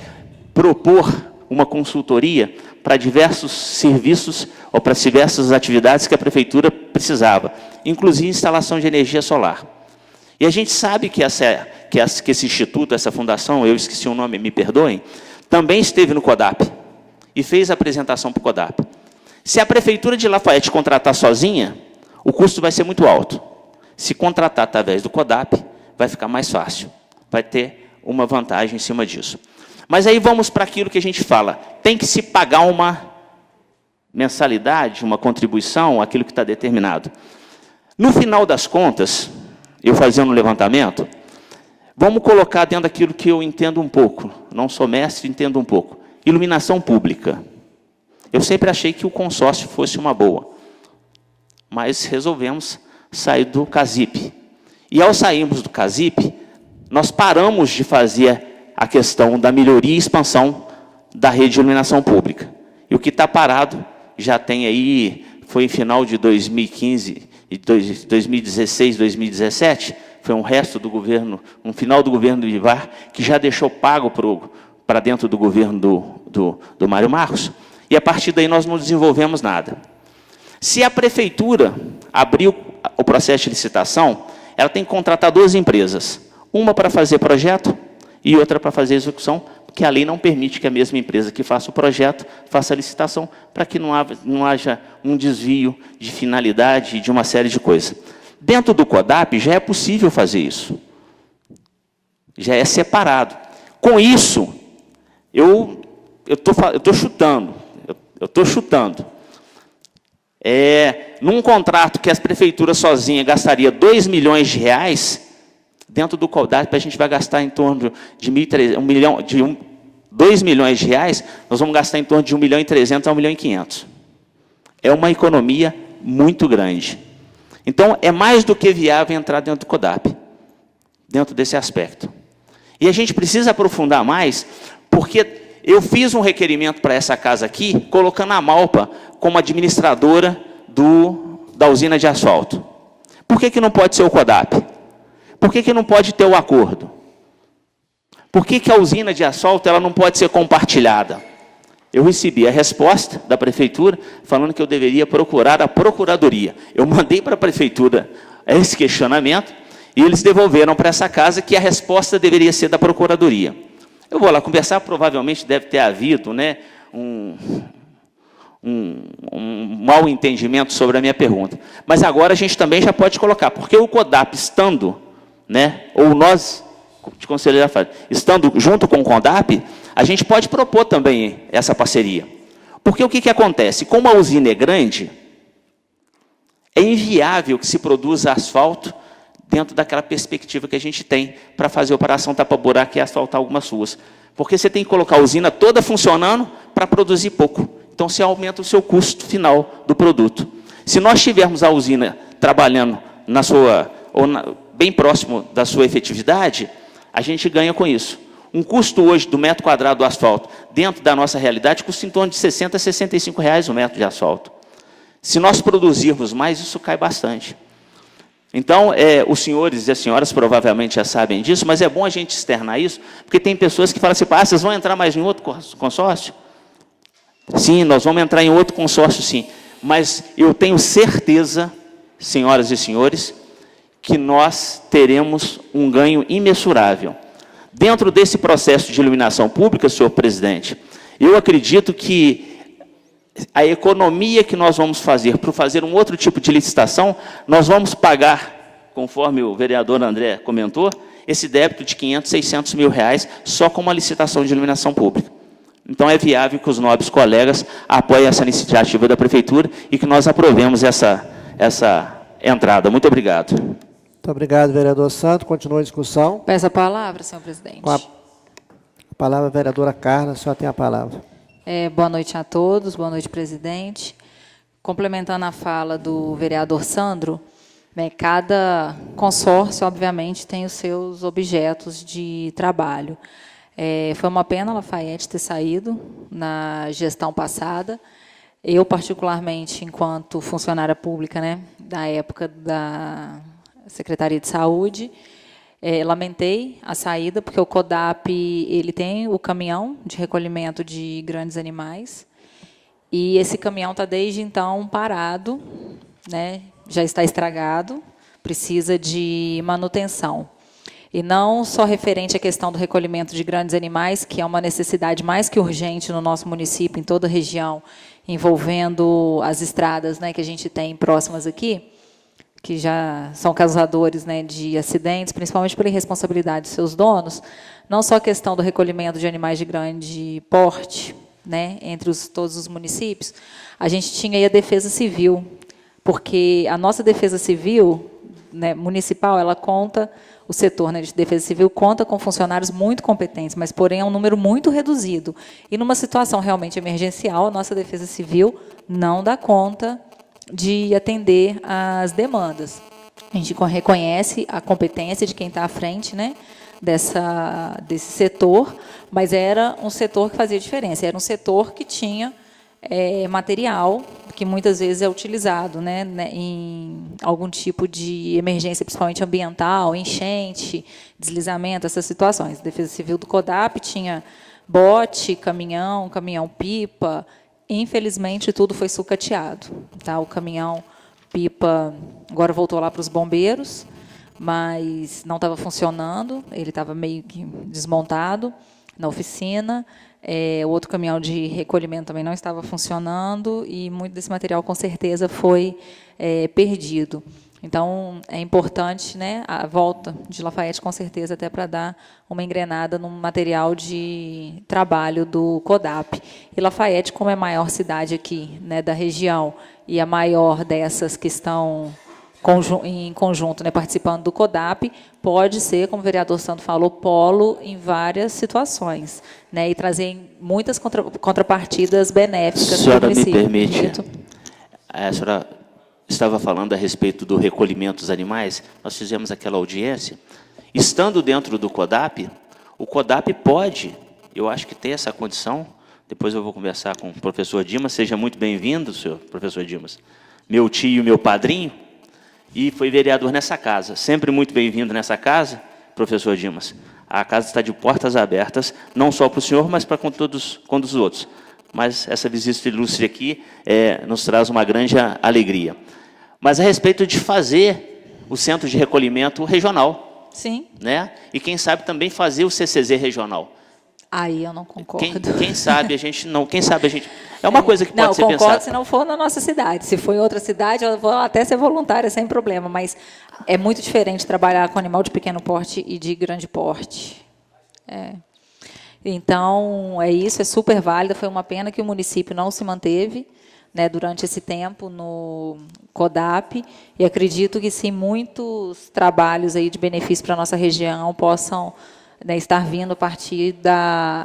propor uma consultoria para diversos serviços ou para diversas atividades que a prefeitura precisava, inclusive instalação de energia solar. E a gente sabe que esse instituto, essa fundação, eu esqueci o nome, me perdoem, também esteve no CODAP e fez a apresentação para o CODAP. Se a prefeitura de Lafayette contratar sozinha, o custo vai ser muito alto. Se contratar através do CODAP, vai ficar mais fácil, vai ter uma vantagem em cima disso. Mas aí vamos para aquilo que a gente fala. Tem que se pagar uma mensalidade, uma contribuição, aquilo que está determinado. No final das contas, eu fazendo um levantamento, vamos colocar dentro daquilo que eu entendo um pouco. Não sou mestre, entendo um pouco. Iluminação pública. Eu sempre achei que o consórcio fosse uma boa. Mas resolvemos sair do CASIP. E ao sairmos do CASIP, nós paramos de fazer a questão da melhoria e expansão da rede de iluminação pública. E o que está parado já tem aí, foi em final de 2015, 2016, 2017, foi um resto do governo, um final do governo do Ivar, que já deixou pago para dentro do governo do Mário Marcos, e a partir daí nós não desenvolvemos nada. Se a prefeitura abriu o processo de licitação, ela tem que contratar 2 empresas, uma para fazer projeto e outra para fazer execução, porque a lei não permite que a mesma empresa que faça o projeto faça a licitação, para que não haja um desvio de finalidade e de uma série de coisas. Dentro do CODAP já é possível fazer isso. Já é separado. Com isso, eu estou chutando. Num contrato que as prefeituras sozinhas gastaria 2 milhões de reais, dentro do CODAP a gente vai gastar em torno de 2 milhões de reais, nós vamos gastar em torno de 1.300.000 a 1.500.000. É uma economia muito grande. Então, é mais do que viável entrar dentro do CODAP, dentro desse aspecto. E a gente precisa aprofundar mais, porque eu fiz um requerimento para essa casa aqui, colocando a Malpa como administradora da usina de asfalto. Por que não pode ser o CODAP? Por que não pode ter o acordo? Por que a usina de asfalto ela não pode ser compartilhada? Eu recebi a resposta da prefeitura falando que eu deveria procurar a procuradoria. Eu mandei para a prefeitura esse questionamento e eles devolveram para essa casa que a resposta deveria ser da procuradoria. Eu vou lá conversar, provavelmente deve ter havido, né, um mau entendimento sobre a minha pergunta. Mas agora a gente também já pode colocar, porque o CODAP estando, né, ou nós, de Conselheiro Rafael, estando junto com o CODAP, a gente pode propor também essa parceria. Porque o que acontece? Como a usina é grande, é inviável que se produza asfalto dentro daquela perspectiva que a gente tem para fazer a operação tapa-buraco e asfaltar algumas ruas. Porque você tem que colocar a usina toda funcionando para produzir pouco. Então, você aumenta o seu custo final do produto. Se nós tivermos a usina trabalhando bem próximo da sua efetividade, a gente ganha com isso. Um custo hoje do metro quadrado do asfalto, dentro da nossa realidade, custa em torno de R$ 60 a R$ 65 o metro de asfalto. Se nós produzirmos mais, isso cai bastante. Então, os senhores e as senhoras provavelmente já sabem disso, mas é bom a gente externar isso, porque tem pessoas que falam assim, vocês vão entrar mais em outro consórcio? Sim, nós vamos entrar em outro consórcio, sim. Mas eu tenho certeza, senhoras e senhores, que nós teremos um ganho imensurável. Dentro desse processo de iluminação pública, senhor presidente, eu acredito que a economia que nós vamos fazer para fazer um outro tipo de licitação, nós vamos pagar, conforme o vereador André comentou, esse débito de 500, 600 mil reais só com uma licitação de iluminação pública. Então, é viável que os nobres colegas apoiem essa iniciativa da prefeitura e que nós aprovemos essa entrada. Muito obrigado. Muito obrigado, vereador Santo. Continua a discussão. Peço a palavra, senhor presidente. Com a palavra, a vereadora Carla, a senhora tem a palavra. Boa noite a todos, boa noite, presidente. Complementando a fala do vereador Sandro, né, cada consórcio, obviamente, tem os seus objetos de trabalho. Foi uma pena a Lafayette ter saído na gestão passada. Eu, particularmente, enquanto funcionária pública, né, da época da Secretaria de Saúde, lamentei a saída, porque o CODAP ele tem o caminhão de recolhimento de grandes animais, e esse caminhão está, desde então, parado, né, já está estragado, precisa de manutenção. E não só referente à questão do recolhimento de grandes animais, que é uma necessidade mais que urgente no nosso município, em toda a região, envolvendo as estradas, né, que a gente tem próximas aqui, que já são causadores, né, de acidentes, principalmente pela irresponsabilidade dos seus donos. Não só a questão do recolhimento de animais de grande porte, né, entre todos os municípios, a gente tinha aí a Defesa Civil, porque a nossa Defesa Civil, né, municipal, ela conta, o setor, né, de Defesa Civil conta com funcionários muito competentes, mas, porém, é um número muito reduzido. E, numa situação realmente emergencial, a nossa Defesa Civil não dá conta de atender às demandas. A gente reconhece a competência de quem está à frente, né, desse setor, mas era um setor que fazia diferença, era um setor que tinha material que muitas vezes é utilizado, né, em algum tipo de emergência, principalmente ambiental, enchente, deslizamento, essas situações. A Defesa Civil do CODAP tinha bote, caminhão-pipa. Infelizmente, tudo foi sucateado. Tá? O caminhão-pipa agora voltou lá para os bombeiros, mas não estava funcionando, ele estava meio que desmontado na oficina. O outro caminhão de recolhimento também não estava funcionando e muito desse material, com certeza, foi perdido. Então, é importante, né, a volta de Lafayette, com certeza, até para dar uma engrenada no material de trabalho do CODAP. E Lafayette, como é a maior cidade aqui, né, da região e a maior dessas que estão em conjunto, né, participando do CODAP, pode ser, como o vereador Sandro falou, polo em várias situações, né, e trazer muitas contrapartidas benéficas para o município. A senhora me permite, a senhora estava falando a respeito do recolhimento dos animais, nós fizemos aquela audiência, estando dentro do CODAP, o CODAP pode, eu acho que tem essa condição, depois eu vou conversar com o professor Dimas, seja muito bem-vindo, senhor professor Dimas, meu tio e meu padrinho, e foi vereador nessa casa. Sempre muito bem-vindo nessa casa, professor Dimas. A casa está de portas abertas, não só para o senhor, mas para com os outros. Mas essa visita ilustre aqui nos traz uma grande alegria. Mas a respeito de fazer o centro de recolhimento regional. Sim. Né? E quem sabe também fazer o CCZ regional. Aí eu não concordo. Quem sabe a gente não, quem sabe a gente... É uma coisa que pode ser pensada. Não, concordo se não for na nossa cidade. Se for em outra cidade, eu vou até ser voluntária, sem problema, mas é muito diferente trabalhar com animal de pequeno porte e de grande porte. Então, é isso, é super válido. Foi uma pena que o município não se manteve, né, durante esse tempo no CODAP, e acredito que sim, muitos trabalhos aí de benefício para a nossa região possam, né, estar vindo a partir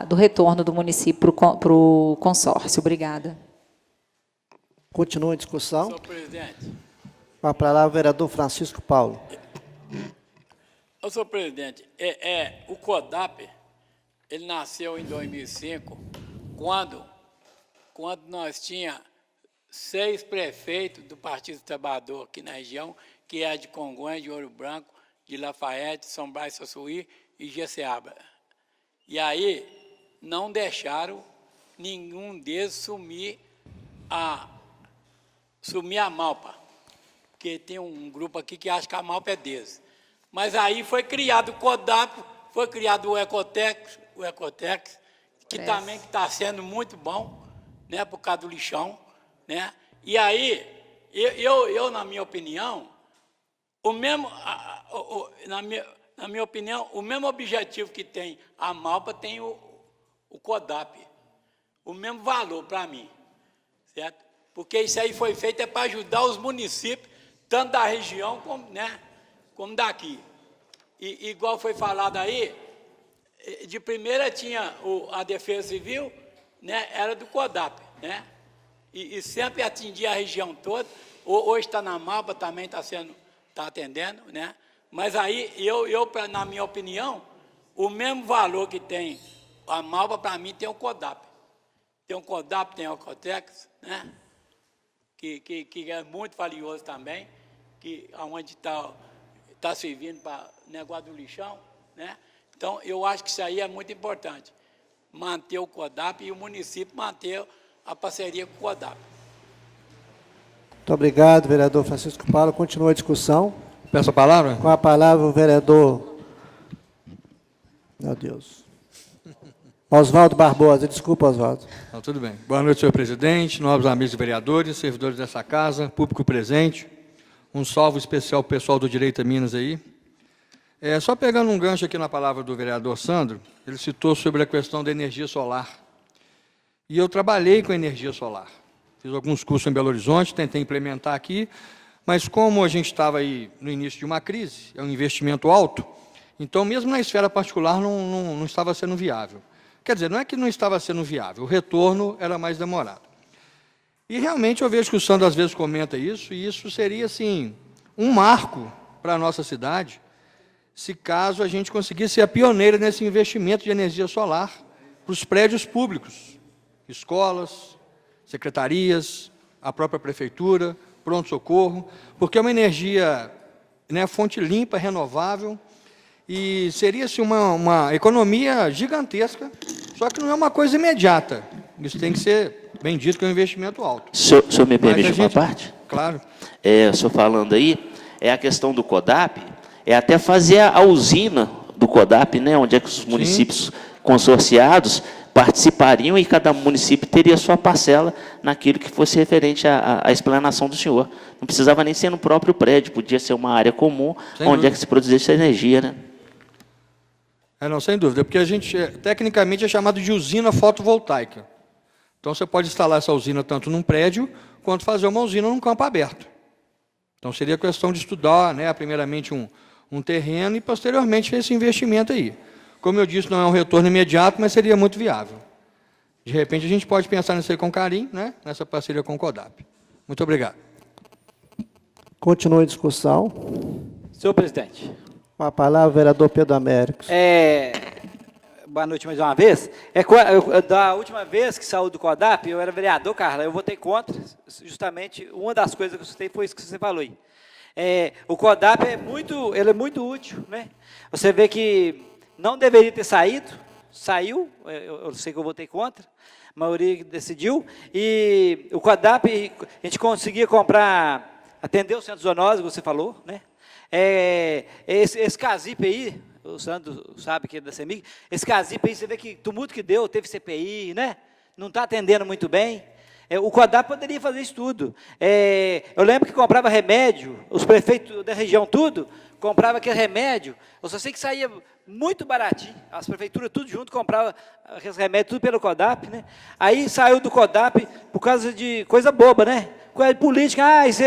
do retorno do município para o consórcio. Obrigada. Continua a discussão. Senhor presidente. Com a palavra, o vereador Francisco Paulo. Senhor presidente, o CODAP, ele nasceu em 2005, quando nós tínhamos 6 prefeitos do Partido Trabalhador aqui na região, que é de Congonhas, de Ouro Branco, de Lafayette, São Brás, Sassuí e Jeceaba. E aí não deixaram nenhum deles sumir a Malpa, porque tem um grupo aqui que acha que a Malpa é deles. Mas aí foi criado o CODAP, foi criado o Ecotex, que também está sendo muito bom, né, por causa do lixão, né? E aí, eu na minha opinião, na minha opinião, o mesmo objetivo que tem a Malpa tem o CODAP, o mesmo valor para mim, certo? Porque isso aí foi feito para ajudar os municípios, tanto da região como daqui. E igual foi falado aí, de primeira tinha a Defesa Civil, né, era do CODAP, né? E sempre atendia a região toda. Hoje está na Malpa, também está atendendo, né? Mas aí, na minha opinião, o mesmo valor que tem a Malpa, para mim, tem o CODAP. Tem o CODAP, tem o Ecotex, né? Que é muito valioso também, onde está servindo para negócio do lixão, né? Então, eu acho que isso aí é muito importante, manter o CODAP e o município manter a parceria com o CODAP. Muito obrigado, vereador Francisco Paulo. Continua a discussão. Peço a palavra? Com a palavra, o vereador... Meu Deus. Oswaldo Barbosa. Desculpa, Oswaldo. Não, tudo bem. Boa noite, senhor presidente, nobres amigos vereadores, servidores dessa casa, público presente. Um salve especial para o pessoal do Direito a Minas aí. Só pegando um gancho aqui na palavra do vereador Sandro, ele citou sobre a questão da energia solar. E eu trabalhei com energia solar. Fiz alguns cursos em Belo Horizonte, tentei implementar aqui, mas como a gente estava aí no início de uma crise, é um investimento alto, então mesmo na esfera particular não estava sendo viável. Quer dizer, não é que não estava sendo viável, o retorno era mais demorado. E realmente eu vejo que o Sandro às vezes comenta isso, e isso seria assim, um marco para a nossa cidade, se caso a gente conseguisse ser a pioneira nesse investimento de energia solar para os prédios públicos, escolas, secretarias, a própria prefeitura, pronto-socorro, porque é uma energia, né, fonte limpa, renovável, e seria-se uma economia gigantesca, só que não é uma coisa imediata. Isso tem que ser bem dito, que é um investimento alto. O senhor me permite uma parte? Claro. O senhor falando aí, é a questão do CODAP, é até fazer a usina do CODAP, né, onde é que os municípios consorciados participariam e cada município teria sua parcela naquilo que fosse referente à explanação do senhor. Não precisava nem ser no próprio prédio, podia ser uma área comum, onde é que se produzisse essa energia, né? Não, sem dúvida, porque a gente, tecnicamente, é chamado de usina fotovoltaica. Então, você pode instalar essa usina tanto num prédio, quanto fazer uma usina num campo aberto. Então, seria questão de estudar, né, primeiramente, um terreno e, posteriormente, esse investimento aí. Como eu disse, não é um retorno imediato, mas seria muito viável. De repente, a gente pode pensar nisso aí com carinho, né, nessa parceria com o CODAP. Muito obrigado. Continua a discussão. Senhor presidente. Com a palavra, o vereador Pedro Américo. Boa noite mais uma vez. Da última vez que saiu do CODAP, eu era vereador, Carla, eu votei contra, justamente, uma das coisas que eu citei foi isso que você falou aí. O CODAP ele é muito útil, né? Você vê que não deveria ter saído, saiu, eu sei que eu votei contra, a maioria decidiu, e o CODAP, a gente conseguia atender o centro zoonótico, você falou, né? Esse CASIP aí, o Sandro sabe que é da CEMIG, esse CASIP aí, você vê que tumulto que deu, teve CPI, né? Não está atendendo muito bem. O CODAP poderia fazer isso tudo. Eu lembro que comprava remédio, os prefeitos da região tudo, comprava aquele remédio, eu só sei que saía muito baratinho, as prefeituras tudo junto, comprava aqueles remédios tudo pelo CODAP, né? Aí saiu do CODAP por causa de coisa boba, né? Coisa de política, isso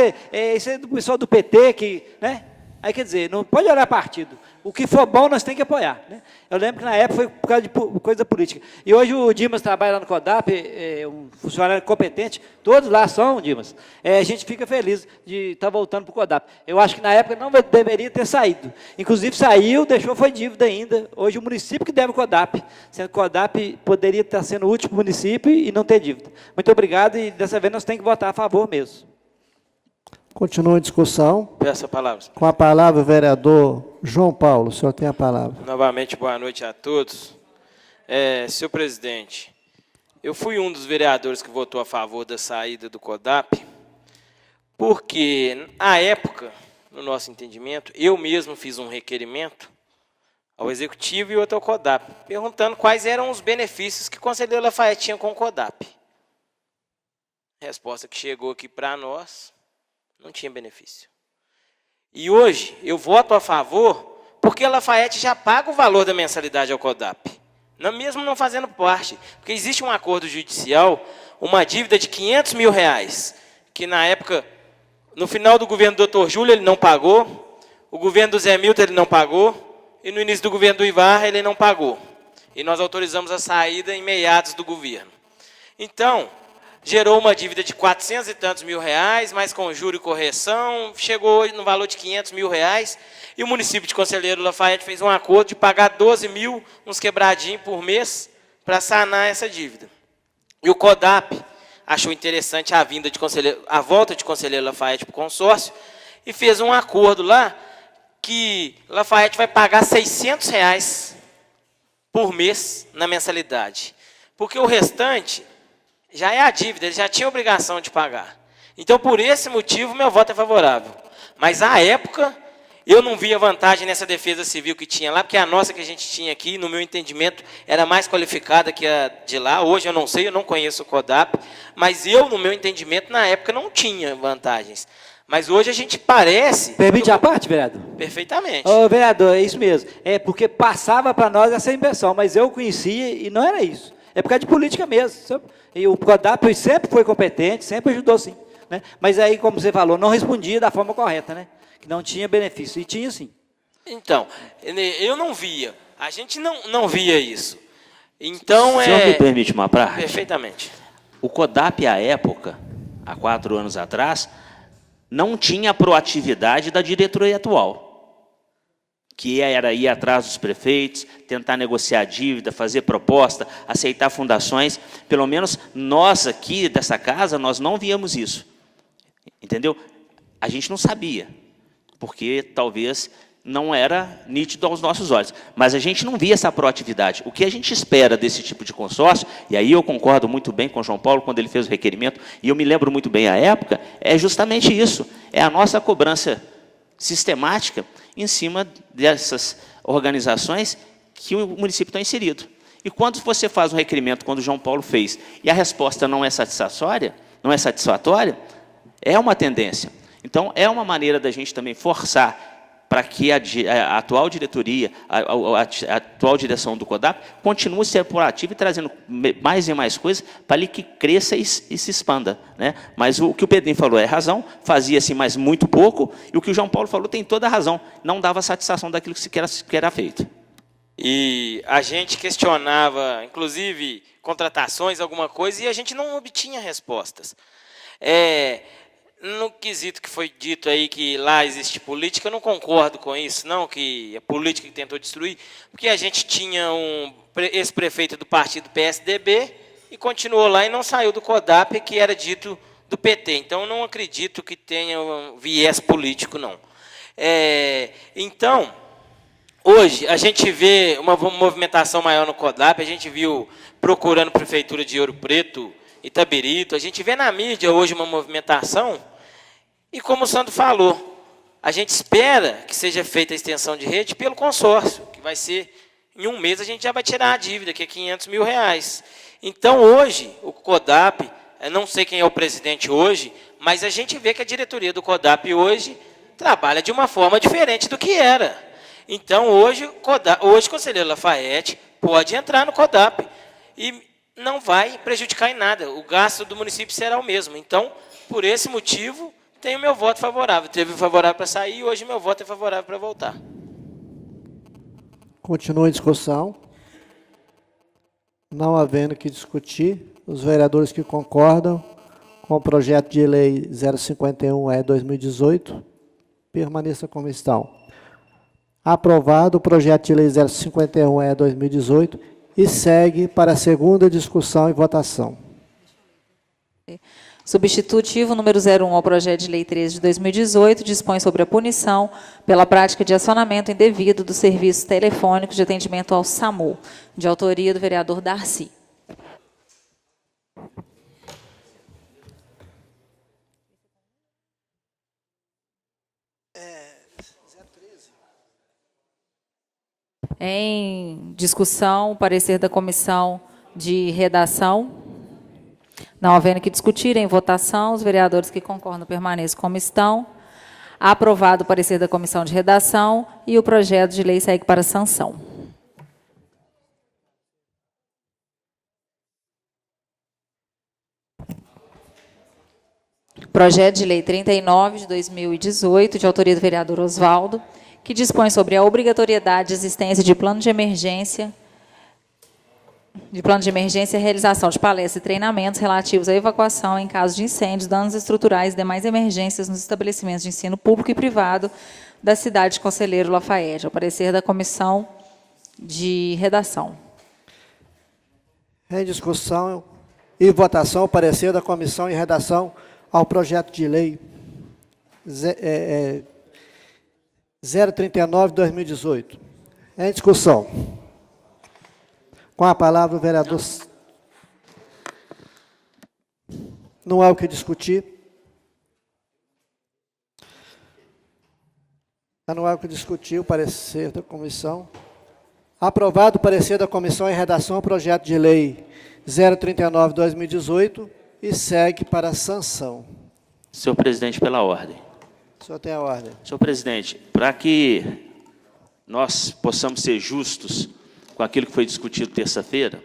é do pessoal do PT, que, né? Aí, quer dizer, não pode olhar partido. O que for bom, nós temos que apoiar, né? Eu lembro que, na época, foi por causa de coisa política. E hoje o Dimas trabalha lá no CODAP, um funcionário competente, todos lá são, Dimas. A gente fica feliz de estar voltando para o CODAP. Eu acho que, na época, não deveria ter saído. Inclusive, saiu, deixou, foi dívida ainda. Hoje, o município que deve o CODAP. Sendo que o CODAP poderia estar sendo útil para o município e não ter dívida. Muito obrigado, e dessa vez nós temos que votar a favor mesmo. Continua a discussão. Peço a palavra. Com a palavra, o vereador João Paulo. O senhor tem a palavra. Novamente, boa noite a todos. Senhor presidente, eu fui um dos vereadores que votou a favor da saída do CODAP, porque, à época, no nosso entendimento, eu mesmo fiz um requerimento ao Executivo e outro ao CODAP, perguntando quais eram os benefícios que o conselheiro Lafayette tinha com o CODAP. A resposta que chegou aqui para nós: não tinha benefício. E hoje eu voto a favor porque a Lafayette já paga o valor da mensalidade ao CODAP, mesmo não fazendo parte. Porque existe um acordo judicial, uma dívida de R$500 mil, que na época, no final do governo do Dr. Júlio, ele não pagou, o governo do Zé Milton ele não pagou, e no início do governo do Ivar ele não pagou. E nós autorizamos a saída em meados do governo. Então, gerou uma dívida de 400 e tantos mil reais, mas com juro e correção, chegou no valor de 500 mil reais, e o município de Conselheiro Lafayette fez um acordo de pagar 12 mil, uns quebradinhos por mês, para sanar essa dívida. E o CODAP achou interessante a volta de Conselheiro Lafayette para o consórcio, e fez um acordo lá, que Lafayette vai pagar 600 reais por mês na mensalidade, porque o restante já é a dívida, ele já tinha obrigação de pagar. Então, por esse motivo, meu voto é favorável. Mas, à época, eu não via vantagem nessa defesa civil que tinha lá, porque a nossa que a gente tinha aqui, no meu entendimento, era mais qualificada que a de lá. Hoje eu não sei, eu não conheço o CODAP, mas eu, no meu entendimento, na época, não tinha vantagens. Mas hoje a gente parece... Permite a parte, vereador? Perfeitamente. Vereador, é isso mesmo. Porque passava para nós essa impressão, mas eu conhecia e não era isso. É por causa de política mesmo. Sabe? E o CODAP sempre foi competente, sempre ajudou sim. Né? Mas aí, como você falou, não respondia da forma correta, né? Que não tinha benefício. E tinha sim. Então, eu não via. A gente não via isso. Então, o senhor me permite uma parte? Perfeitamente. O CODAP, à época, há 4 anos atrás, não tinha a proatividade da diretoria atual. que era ir atrás dos prefeitos, tentar negociar dívida, fazer proposta, aceitar fundações. Pelo menos nós aqui dessa casa, nós não víamos isso. Entendeu? A gente não sabia, porque talvez não era nítido aos nossos olhos. Mas a gente não via essa proatividade. O que a gente espera desse tipo de consórcio, e aí eu concordo muito bem com o João Paulo, quando ele fez o requerimento, e eu me lembro muito bem a época, é justamente isso. É a nossa cobrança sistemática em cima dessas organizações que o município está inserido. E quando você faz um requerimento, quando o João Paulo fez, e a resposta não é satisfatória, é uma tendência. Então, é uma maneira da gente também forçar para que a atual diretoria, a atual direção do CODAP, continue sendo proativa e trazendo mais e mais coisas para que cresça e se expanda. Né? Mas o que o Pedrinho falou é razão, fazia-se, mas muito pouco, e o que o João Paulo falou tem toda a razão, não dava satisfação daquilo que era feito. E a gente questionava, inclusive, contratações, alguma coisa, e a gente não obtinha respostas. No quesito que foi dito aí que lá existe política, eu não concordo com isso, não, que a política que tentou destruir, porque a gente tinha um ex-prefeito do partido PSDB e continuou lá e não saiu do CODAP, que era dito do PT. Então, eu não acredito que tenha um viés político, não. Então, hoje, a gente vê uma movimentação maior no CODAP, a gente viu procurando Prefeitura de Ouro Preto, Itabirito, a gente vê na mídia hoje uma movimentação, e como o Sandro falou, a gente espera que seja feita a extensão de rede pelo consórcio, que vai ser, em um mês a gente já vai tirar a dívida, que é R$500 mil. Então, hoje, o CODAP, eu não sei quem é o presidente hoje, mas a gente vê que a diretoria do CODAP hoje trabalha de uma forma diferente do que era. Então, hoje, o conselheiro Lafayette pode entrar no CODAP e não vai prejudicar em nada. O gasto do município será o mesmo. Então, por esse motivo, tenho meu voto favorável. Teve favorável para sair e hoje meu voto é favorável para voltar. Continua a discussão. Não havendo que discutir, os vereadores que concordam com o projeto de lei 051/2018, permaneça como estão. Aprovado o projeto de lei 051/2018 e segue para a segunda discussão e votação. Substitutivo número 01 ao projeto de lei 13 de 2018 dispõe sobre a punição pela prática de acionamento indevido dos serviços telefônicos de atendimento ao SAMU, de autoria do vereador Darcy. Em discussão, o parecer da comissão de redação. Não havendo que discutir, em votação, os vereadores que concordam permaneçam como estão. Aprovado o parecer da comissão de redação e o projeto de lei segue para sanção. Projeto de lei 39 de 2018, de autoria do vereador Osvaldo, que dispõe sobre a obrigatoriedade de existência de plano de emergência e realização de palestras e treinamentos relativos à evacuação em caso de incêndios, danos estruturais e demais emergências nos estabelecimentos de ensino público e privado da cidade de Conselheiro Lafayette. Ao parecer da comissão de redação. Em discussão e votação, o parecer da comissão em redação ao projeto de lei 039/2018. Em discussão. Com a palavra o vereador. Não há o que discutir. Não há o que discutir o parecer da comissão. Aprovado o parecer da comissão em redação ao projeto de lei 039/2018 e segue para a sanção. Senhor presidente, pela ordem. O senhor tem a ordem. Senhor presidente, para que nós possamos ser justos com aquilo que foi discutido terça-feira,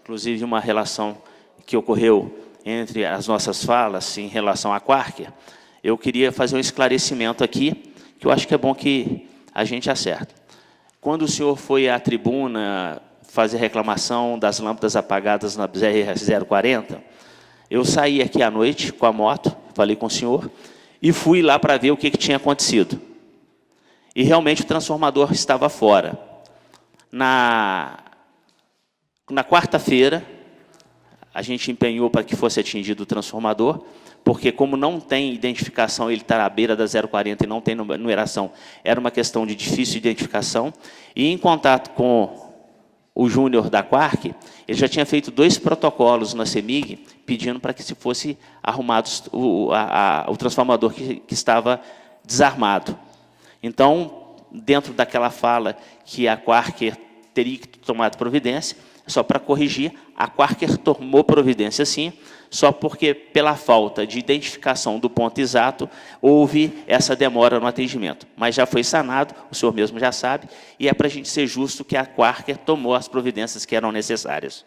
inclusive uma relação que ocorreu entre as nossas falas em relação à Quárquia, eu queria fazer um esclarecimento aqui, que eu acho que é bom que a gente acerte. Quando o senhor foi à tribuna fazer reclamação das lâmpadas apagadas na BR-040, eu saí aqui à noite com a moto, falei com o senhor, e fui lá para ver o que tinha acontecido. E realmente o transformador estava fora. Na quarta-feira, a gente empenhou para que fosse atingido o transformador, porque como não tem identificação, ele está à beira da 040 e não tem numeração, era uma questão de difícil identificação. E em contato com o Júnior da Quark, ele já tinha feito 2 protocolos na CEMIG, pedindo para que se fosse arrumado o transformador que estava desarmado. Então, dentro daquela fala que a Quark teria que tomar providência, só para corrigir, a Quark tomou providência sim, só porque, pela falta de identificação do ponto exato, houve essa demora no atendimento. Mas já foi sanado, o senhor mesmo já sabe, e é para a gente ser justo que a Quark tomou as providências que eram necessárias.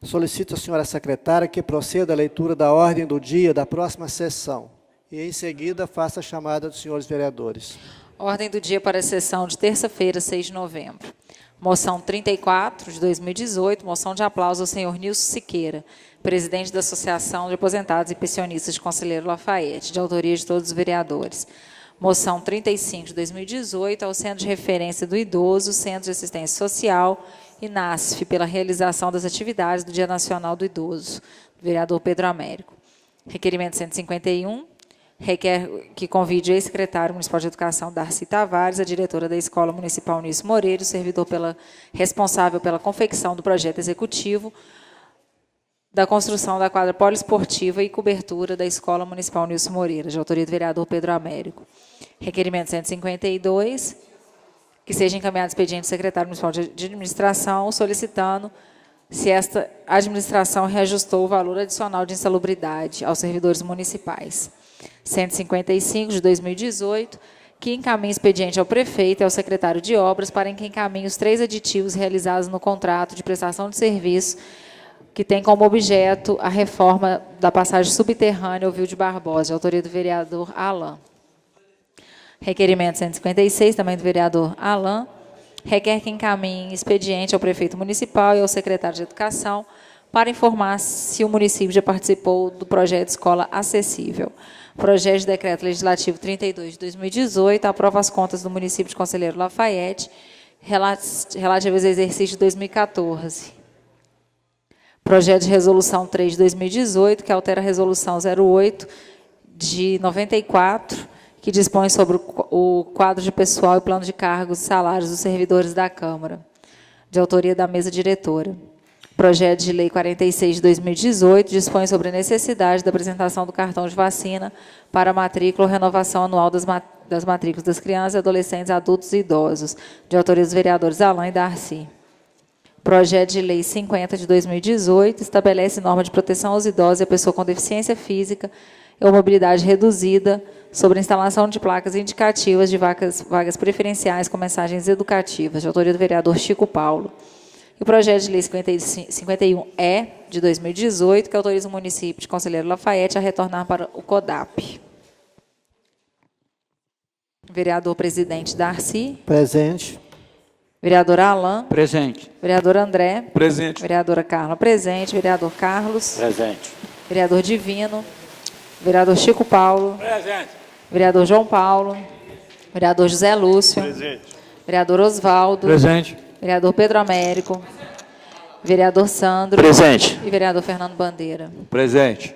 Solicito a senhora secretária que proceda à leitura da ordem do dia da próxima sessão e, em seguida, faça a chamada dos senhores vereadores. Ordem do dia para a sessão de terça-feira, 6 de novembro. Moção 34, de 2018, moção de aplauso ao senhor Nilson Siqueira, presidente da Associação de Aposentados e Pensionistas de Conselheiro Lafayette, de autoria de todos os vereadores. Moção 35, de 2018, ao Centro de Referência do Idoso, Centro de Assistência Social e NASF, pela realização das atividades do Dia Nacional do Idoso, do vereador Pedro Américo. Requerimento 151, requer que convide o ex-secretário municipal de Educação, Darcy Tavares, a diretora da Escola Municipal Nilson Moreira, o servidor responsável pela confecção do projeto executivo da construção da quadra poliesportiva e cobertura da Escola Municipal Nilson Moreira, de autoria do vereador Pedro Américo. Requerimento 152, que seja encaminhado expediente do secretário municipal de administração, solicitando se esta administração reajustou o valor adicional de insalubridade aos servidores municipais. 155, de 2018, que encaminhe expediente ao prefeito e ao secretário de obras para que encaminhe os 3 aditivos realizados no contrato de prestação de serviço que tem como objeto a reforma da passagem subterrânea Ouvil de Barbosa, de autoria do vereador Alain. Requerimento 156, também do vereador Alain, requer que encaminhe expediente ao prefeito municipal e ao secretário de Educação para informar se o município já participou do projeto Escola Acessível. Projeto de Decreto Legislativo 32 de 2018 aprova as contas do município de Conselheiro Lafayette relativas ao exercício de 2014. Projeto de Resolução 3 de 2018, que altera a Resolução 08 de 94, que dispõe sobre o quadro de pessoal e plano de cargos e salários dos servidores da Câmara, de autoria da mesa diretora. Projeto de Lei 46 de 2018 dispõe sobre a necessidade da apresentação do cartão de vacina para a matrícula ou renovação anual das matrículas das crianças, adolescentes, adultos e idosos, de autoria dos vereadores Alain e Darcy. Projeto de Lei 50 de 2018 estabelece norma de proteção aos idosos e à pessoa com deficiência física ou mobilidade reduzida sobre a instalação de placas indicativas de vagas preferenciais com mensagens educativas, de autoria do vereador Chico Paulo. E o projeto de lei 51E, de 2018, que autoriza o município de Conselheiro Lafayette a retornar para o CODAP. Vereador presidente Darcy. Presente. Vereador Alain. Presente. Vereador André. Presente. Vereadora Carla. Presente. Vereador Carlos. Presente. Vereador Divino. Vereador Chico Paulo. Presente. Vereador João Paulo. Vereador José Lúcio. Presente. Vereador Osvaldo. Presente. Vereador Pedro Américo. Vereador Sandro. Presente. E vereador Fernando Bandeira. Presente.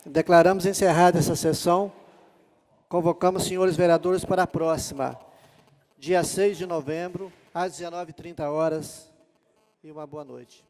Declaramos encerrada essa sessão. Convocamos os senhores vereadores para a próxima, dia 6 de novembro, às 19h30. E uma boa noite.